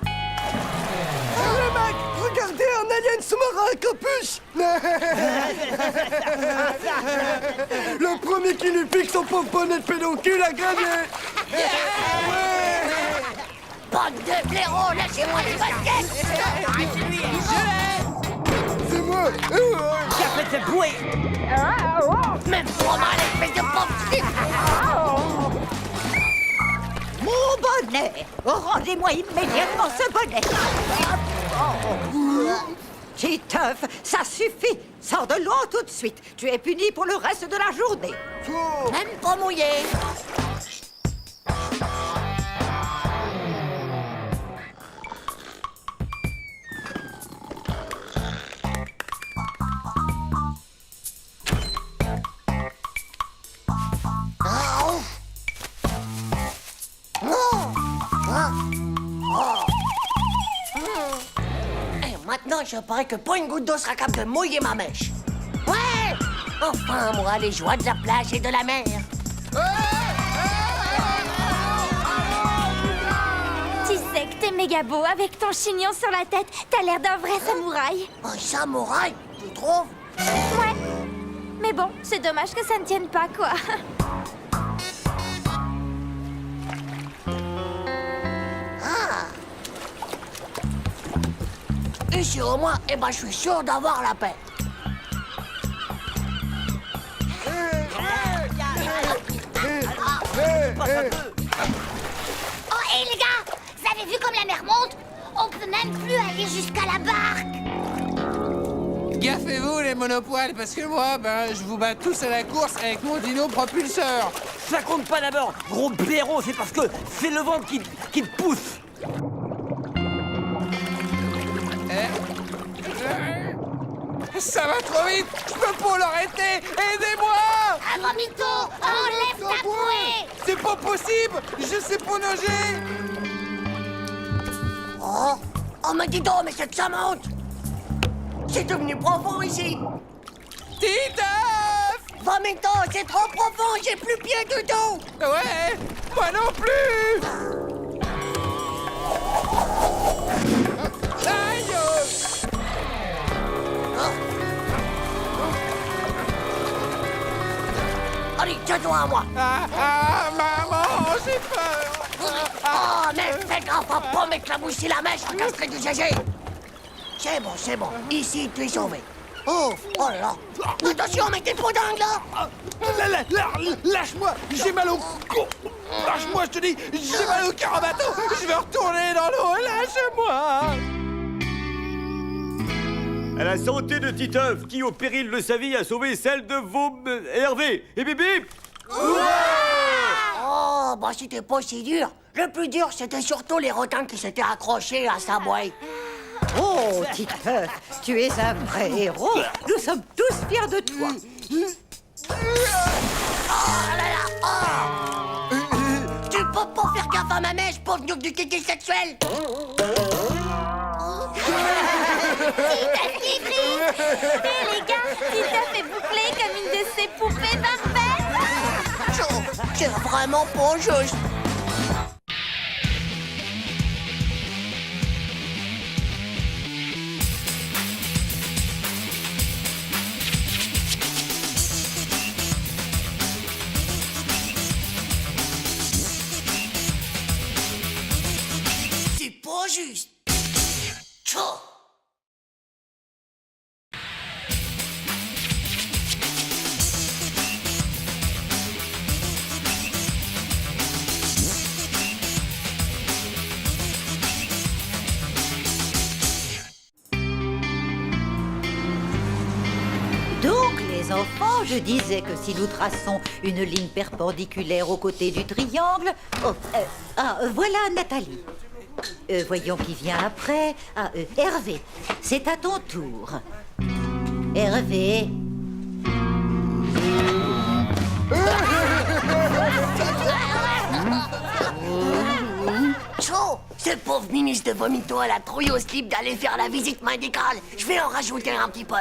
Les mecs, regardez un alien sous-marin à capuche. Le premier qui lui pique son pauvre bonnet de pédoncule a gagné. Bande de blaireaux, lâchez-moi les baskets. C'est moi. Qui a fait ce bruit? Même pour moi, l'espèce de pauvre slip. Mon bonnet! Rendez-moi immédiatement ce bonnet! Titeuf, ça suffit! Sors de l'eau tout de suite! Tu es puni pour le reste de la journée! Même pas mouillé. Maintenant, je parie que pas une goutte d'eau sera capable de mouiller ma mèche. Ouais! Enfin, moi, les joies de la plage et de la mer. Tu sais que t'es méga beau avec ton chignon sur la tête. T'as l'air d'un vrai samouraï. Un samouraï, tu trouves? Ouais. Mais bon, c'est dommage que ça ne tienne pas, quoi. Ici au moins, eh ben, je suis sûr d'avoir la paix. Oh, hé les gars, vous avez vu comme la mer monte? On peut même plus aller jusqu'à la barque. Gaffez-vous les monopoils, parce que moi, je vous bats tous à la course avec mon dino propulseur. Ça compte pas d'abord, gros blaireau, c'est parce que c'est le ventre qui te pousse. Ça va trop vite, je peux pas l'arrêter. Aidez-moi! Vomito, enlève ta bouée. C'est pas possible, je sais pas nager. Oh, mais dis donc, mais c'est que ça monte. C'est devenu profond ici. Titeuf! Vomito, c'est trop profond, j'ai plus pied du tout. Ouais, moi non plus. Aïe! Allez, tiens-toi à moi. Maman, j'ai peur. Oh, mais fais gaffe à pas mettre la bouche sur la mèche, à casserait du GG. C'est bon. Ici, tu es sauvé. Oh là là. Attention, mets tes peaux d'angle, là. Lâche-moi, j'ai mal au cou. Lâche-moi, je te dis, j'ai mal au cœur en bateau. Je vais retourner dans l'eau, lâche-moi. À la santé de Titeuf, qui au péril de sa vie a sauvé celle de vos... Hervé et Bibi. Oh, bah c'était pas si dur. Le plus dur, c'était surtout les requins qui s'étaient accrochés à sa bouée. Oh, Titeuf, tu es un vrai héros. Nous sommes tous fiers de toi. Oh là là, oh. Tu peux pas faire gaffe à ma mèche, pauvre nuque du kéké sexuel. Hé les gars, Titeuf est bouclé comme une de ces poupées parfaites. C'est vraiment pas juste. C'est pas juste. Tchou. Donc, les enfants, je disais que si nous traçons une ligne perpendiculaire aux côtés du triangle... voilà Nathalie. Voyons qui vient après. Hervé, c'est à ton tour. Hervé. Chaud, ce pauvre ministre de Vomito a la trouille au slip d'aller faire la visite médicale. Je vais en rajouter un petit peu.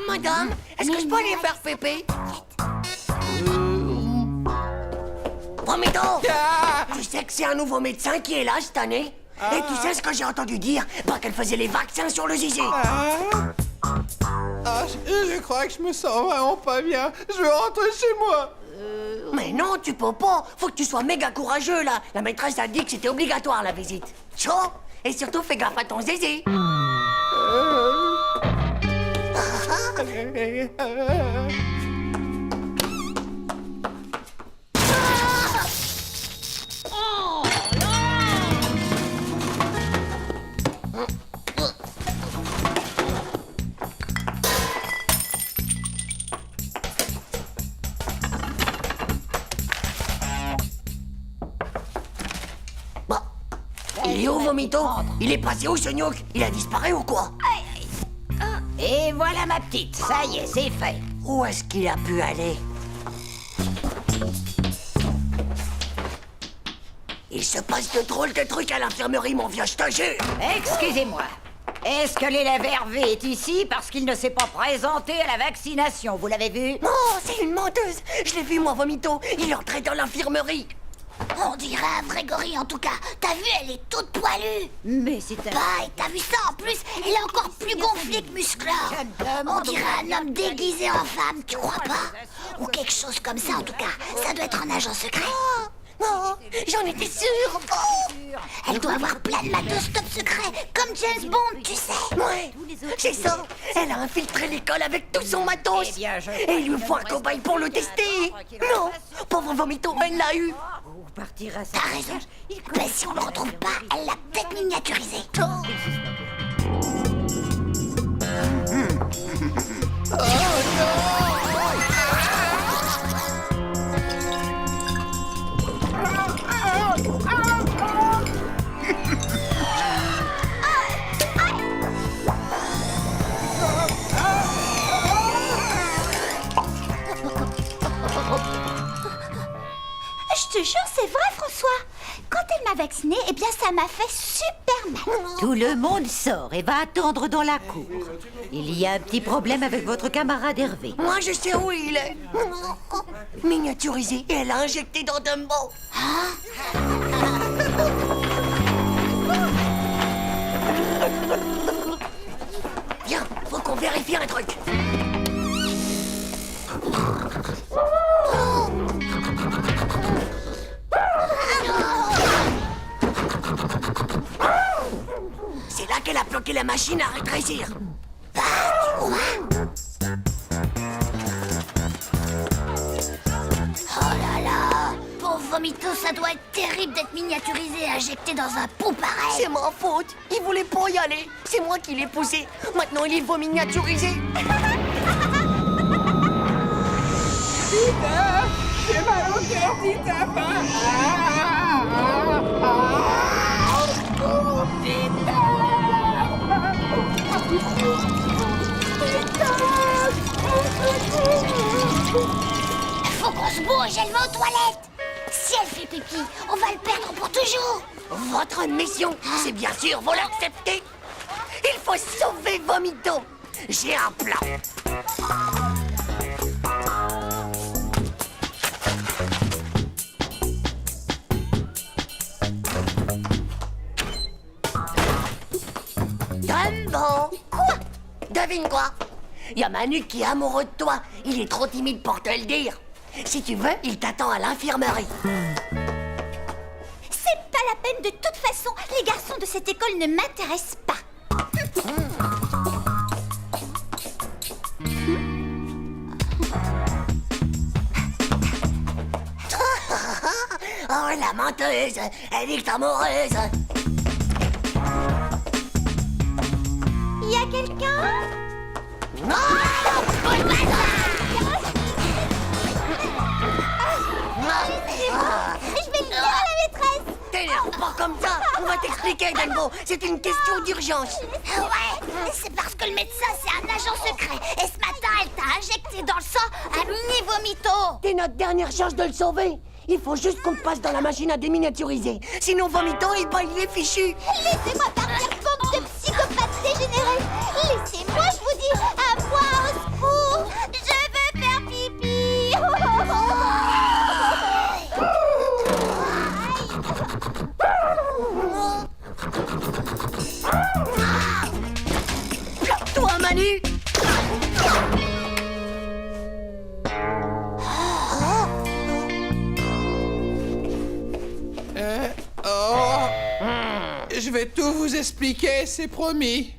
Madame, est-ce que je peux aller faire pépé? Vomito, tu sais que c'est un nouveau médecin qui est là cette année? Et tu sais ce que j'ai entendu dire? Bah qu'elle faisait les vaccins sur le zizi. Je crois que je me sens vraiment pas bien. Je veux rentrer chez moi. Mais non, tu peux pas. Faut que tu sois méga courageux, là. La maîtresse a dit que c'était obligatoire, la visite. Chaud. Et surtout, fais gaffe à ton zizi. Il est où, Vomito? Il est passé où, ce Gnouk? Il a disparu ou quoi? Et voilà ma petite, ça y est, c'est fait. Où est-ce qu'il a pu aller? Il se passe de drôles de trucs à l'infirmerie, mon vieux, je te jure. Excusez-moi. Est-ce que l'élève Hervé est ici parce qu'il ne s'est pas présenté à la vaccination? Vous l'avez vu? Non, c'est une menteuse. Je l'ai vu, moi, Vomito. Il est entré dans l'infirmerie. On dirait un vrai gorille en tout cas. T'as vu, elle est toute poilue. Mais c'est un... Bah, et t'as vu ça en plus? Elle est encore plus gonflée que musclée. On dirait un homme déguisé en femme, tu crois pas? Ou quelque chose comme ça en tout cas. Ça doit être un agent secret. Non, j'en étais sûre. Elle doit avoir plein de matos top secret, comme James Bond, tu sais. Ouais, c'est ça. Elle a infiltré l'école avec tout son matos. Eh bien, Et il lui faut un cobaye pour le tester. Non, pauvre Vomito, elle l'a eu. Vous partirez à sa T'as raison. Mais si on le retrouve pas, elle l'a peut-être miniaturisé. Je te jure, c'est vrai, François. Quand elle m'a vaccinée, eh bien, ça m'a fait super mal. Tout le monde sort et va attendre dans la cour. Il y a un petit problème avec votre camarade Hervé. Moi, je sais où il est. Miniaturisé et elle a injecté dans Dumbo. Viens, faut qu'on vérifie un truc. C'est là qu'elle a bloqué la machine à rétrécir. Oh là là! Pauvre Vomito, ça doit être terrible d'être miniaturisé et injecté dans un pot pareil. C'est ma faute. Il voulait pas y aller. C'est moi qui l'ai poussé. Maintenant, il faut miniaturiser. Titeuf! J'ai mal au cœur, Titeuf! Faut qu'on se bouge, elle va aux toilettes. Si elle fait pipi, on va le perdre pour toujours. Votre mission, c'est bien sûr, vous l'acceptez. Il faut sauver Vomito. J'ai un plan. Dumbo. Quoi? Devine quoi? Y a Manu qui est amoureux de toi. Il est trop timide pour te le dire. Si tu veux, il t'attend à l'infirmerie. C'est pas la peine, de toute façon, les garçons de cette école ne m'intéressent pas. Oh, la menteuse. Elle est amoureuse. Y a quelqu'un? Non! Je vais le dire à la maîtresse. T'énerve pas comme ça. On va t'expliquer, Dumbo. C'est une question d'urgence. Ouais, c'est parce que le médecin, c'est un agent secret. Et ce matin, elle t'a injecté dans le sang un mini Vomito. C'est notre dernière chance de le sauver. Il faut juste qu'on passe dans la machine à déminiaturiser. Sinon, Vomito, il est fichu. Laissez-moi partir, bande de psychopathes dégénérés. Laissez-moi, je vous dis, à moi au secours. Je veux faire pipi. vais tout vous expliquer, c'est promis.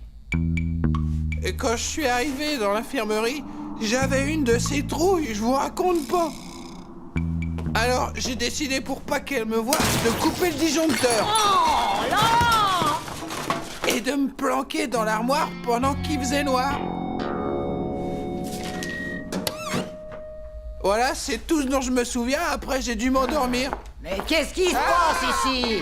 Et quand je suis arrivé dans l'infirmerie, j'avais une de ces trouilles, je vous raconte pas. Alors, j'ai décidé pour pas qu'elle me voie de couper le disjoncteur. Oh là! Et de me planquer dans l'armoire pendant qu'il faisait noir. Voilà, c'est tout ce dont je me souviens. Après, j'ai dû m'endormir. Mais qu'est-ce qui se passe ici?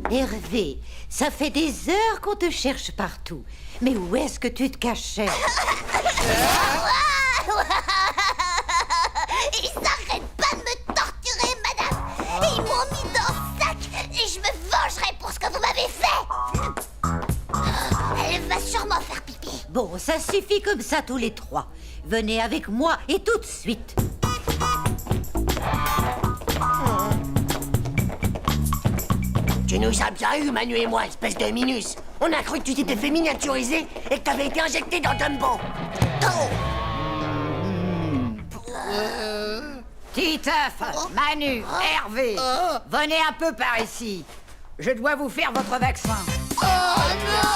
Hervé, ça fait des heures qu'on te cherche partout. Mais où est-ce que tu te cachais? Ils s'arrêtent pas de me torturer, madame. Et ils m'ont mis dans le sac. Et je me vengerai pour ce que vous m'avez fait. Elle va sûrement faire pipi. Bon, ça suffit comme ça tous les trois. Venez avec moi et tout de suite. Tu nous as bien eu, Manu et moi, espèce de minus. On a cru que tu t'étais fait miniaturiser et que t'avais été injecté dans Dumbo. Titeuf, Manu, Hervé, venez un peu par ici. Je dois vous faire votre vaccin. Oh non!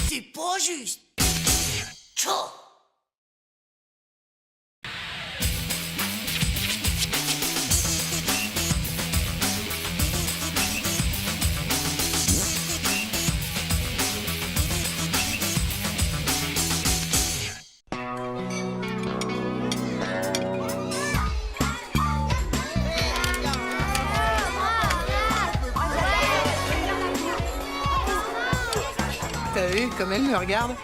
C'est pas juste. Tchou. T'as vu comme elle me regarde?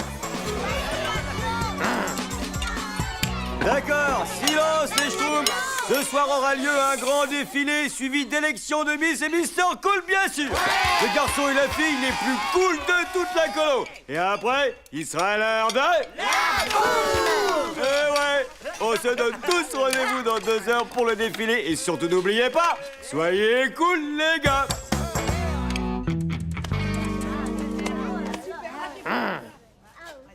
D'accord, silence les schtroumpfs. Ce soir aura lieu un grand défilé suivi d'élections de Miss et Mister Cool, bien sûr. Le garçon et la fille les plus cool de toute la colo. Et après, il sera l'heure de... La boum! Eh ouais, on se donne tous rendez-vous dans 2 heures pour le défilé. Et surtout n'oubliez pas, soyez cool les gars.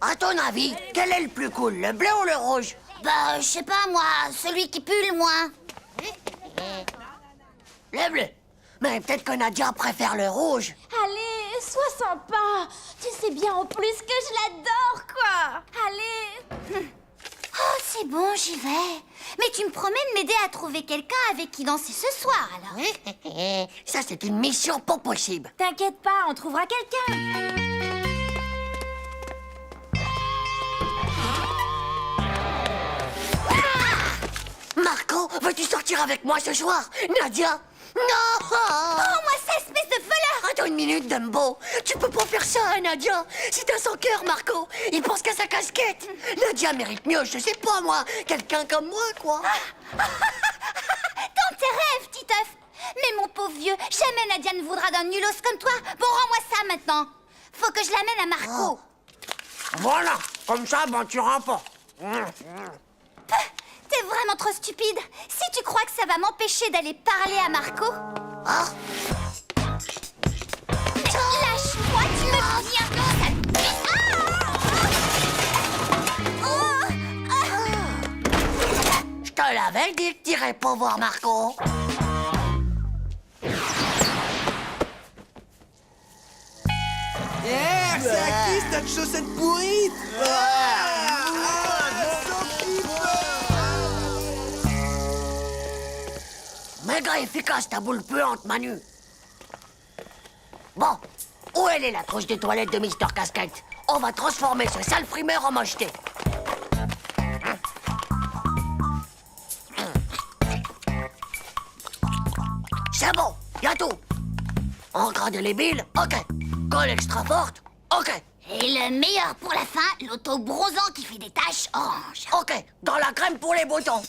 À ton avis, quel est le plus cool, le bleu ou le rouge? Bah, je sais pas, moi, celui qui pue le moins. Le bleu. Mais peut-être que Nadia préfère le rouge. Allez, sois sympa. Tu sais bien en plus que je l'adore, quoi. Allez. Oh, c'est bon, j'y vais. Mais tu me promets de m'aider à trouver quelqu'un avec qui danser ce soir, alors? Ça, c'est une mission pas possible. T'inquiète pas, on trouvera quelqu'un. Marco, veux-tu sortir avec moi ce soir? Nadia? Non! Oh, moi, cette espèce de voleur! Attends une minute, Dumbo. Tu peux pas faire ça à Nadia. C'est un sans cœur, Marco. Il pense qu'à sa casquette. Nadia mérite mieux, je sais pas, moi. Quelqu'un comme moi, quoi. Dans tes rêves, Titeuf. Mais mon pauvre vieux, jamais Nadia ne voudra d'un nulos comme toi. Bon, rends-moi ça maintenant. Faut que je l'amène à Marco. Voilà, comme ça, ben tu rends pas. T'es vraiment trop stupide. Si tu crois que ça va m'empêcher d'aller parler à Marco... Ah. Lâche-moi, tu me viens... Je te l'avais dit que t'irais pas voir Marco. Yeah, c'est à qui cette chaussette pourrie? Méga efficace ta boule puante, Manu. Bon, où elle est la trousse des toilettes de Mister Casquette? On va transformer ce sale frimeur en mocheté. C'est bon, y'a tout. Engrader les billes, ok. Colle extra forte, ok. Et le meilleur pour la fin, l'auto-bronzant qui fait des taches oranges. Ok, dans la crème pour les boutons.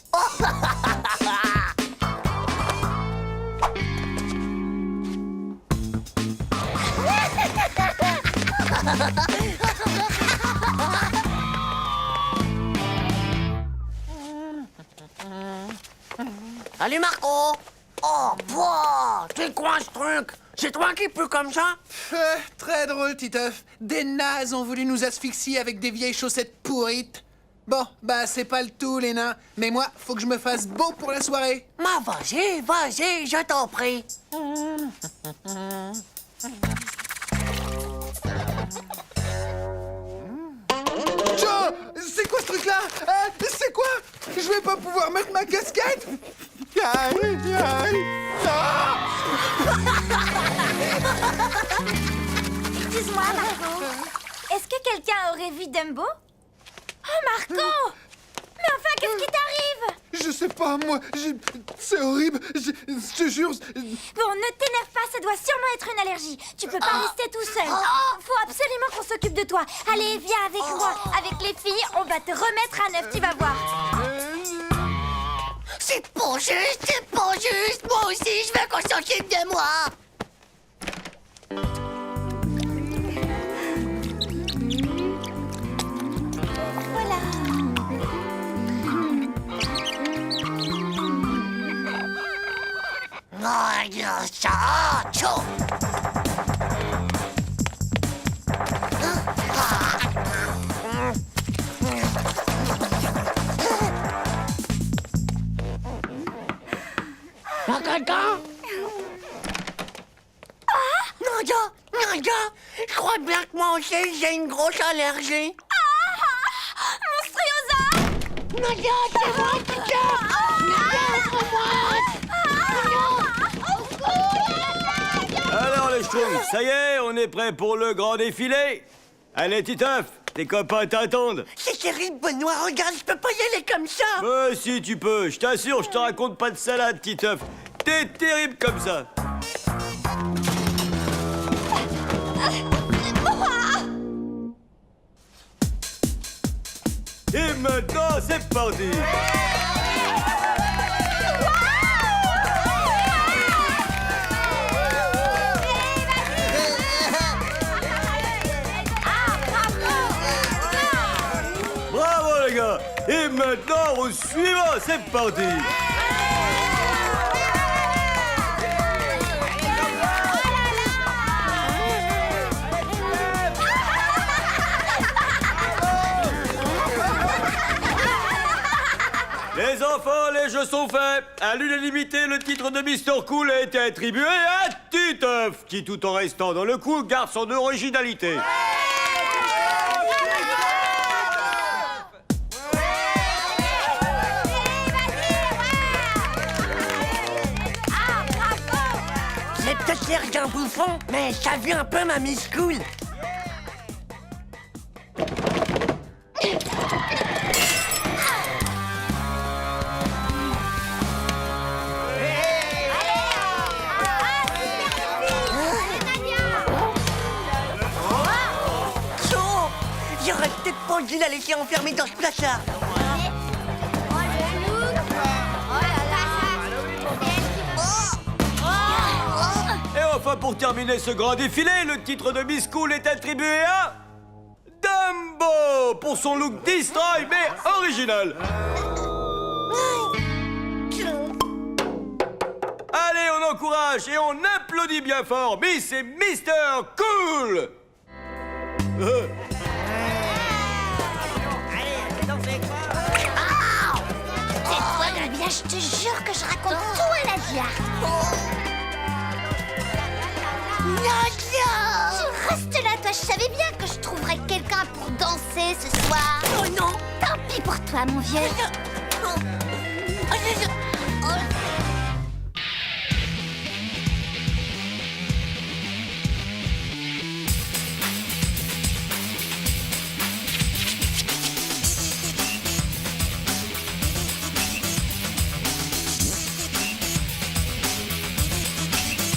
Salut Marco. Oh, boah, c'est quoi ce truc? C'est toi qui peux comme ça? Très drôle, Titeuf. Des nazes ont voulu nous asphyxier avec des vieilles chaussettes pourrites. Bon, bah c'est pas le tout, les nains. Mais moi, faut que je me fasse beau pour la soirée. Ma vas-y, vas-y, je t'en prie. Joe, c'est quoi ce truc-là? C'est quoi? Je vais pas pouvoir mettre ma casquette? Aïe, aïe. Ah! Excuse-moi, Marco. Est-ce que quelqu'un aurait vu Dumbo? Oh, Marco! Mais enfin, qu'est-ce qui t'arrive? Je sais pas, moi, c'est horrible, je te jure. Bon, ne t'énerve pas, ça doit sûrement être une allergie. Tu peux pas rester tout seul. Faut absolument qu'on s'occupe de toi. Allez, viens avec moi. Avec les filles, on va te remettre à neuf, tu vas voir. C'est pas juste, c'est pas juste. Moi aussi, je veux qu'on s'occupe de moi. Nadia, je crois bien que moi aussi j'ai une grosse allergie. Monstruosa! Nadia, c'est moi qui tire. Nadia, ouvre-moi. Alors les schtroumpfs, ça y est, on est prêt pour le grand défilé. Allez, Titeuf, tes copains t'attendent. C'est terrible, Benoît, regarde, je peux pas y aller comme ça. Si tu peux, je t'assure, je te raconte pas de salade, Titeuf. T'es terrible comme ça. Et maintenant, c'est parti. Bravo les gars. Et maintenant, au suivant, c'est parti. Les enfants, les jeux sont faits. À l'unanimité, le titre de Mr. Cool a été attribué à Titeuf, qui tout en restant dans le coup garde son originalité. J'ai peut-être l'air d'un bouffon, mais ça vient un peu ma Miss Cool. J'aurais peut-être pas dû la laisser enfermée dans ce placard. Et enfin, pour terminer ce grand défilé, le titre de Miss Cool est attribué à Dumbo pour son look destroy mais original. Allez, on encourage et on applaudit bien fort Miss et Mr. Cool. Cette fois, Nadia, je te jure que je raconte tout à Nadia. Nadia! Tu restes là, toi. Je savais bien que je trouverais quelqu'un pour danser ce soir. Oh non! Tant pis pour toi, mon vieux.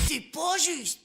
C'est pas juste.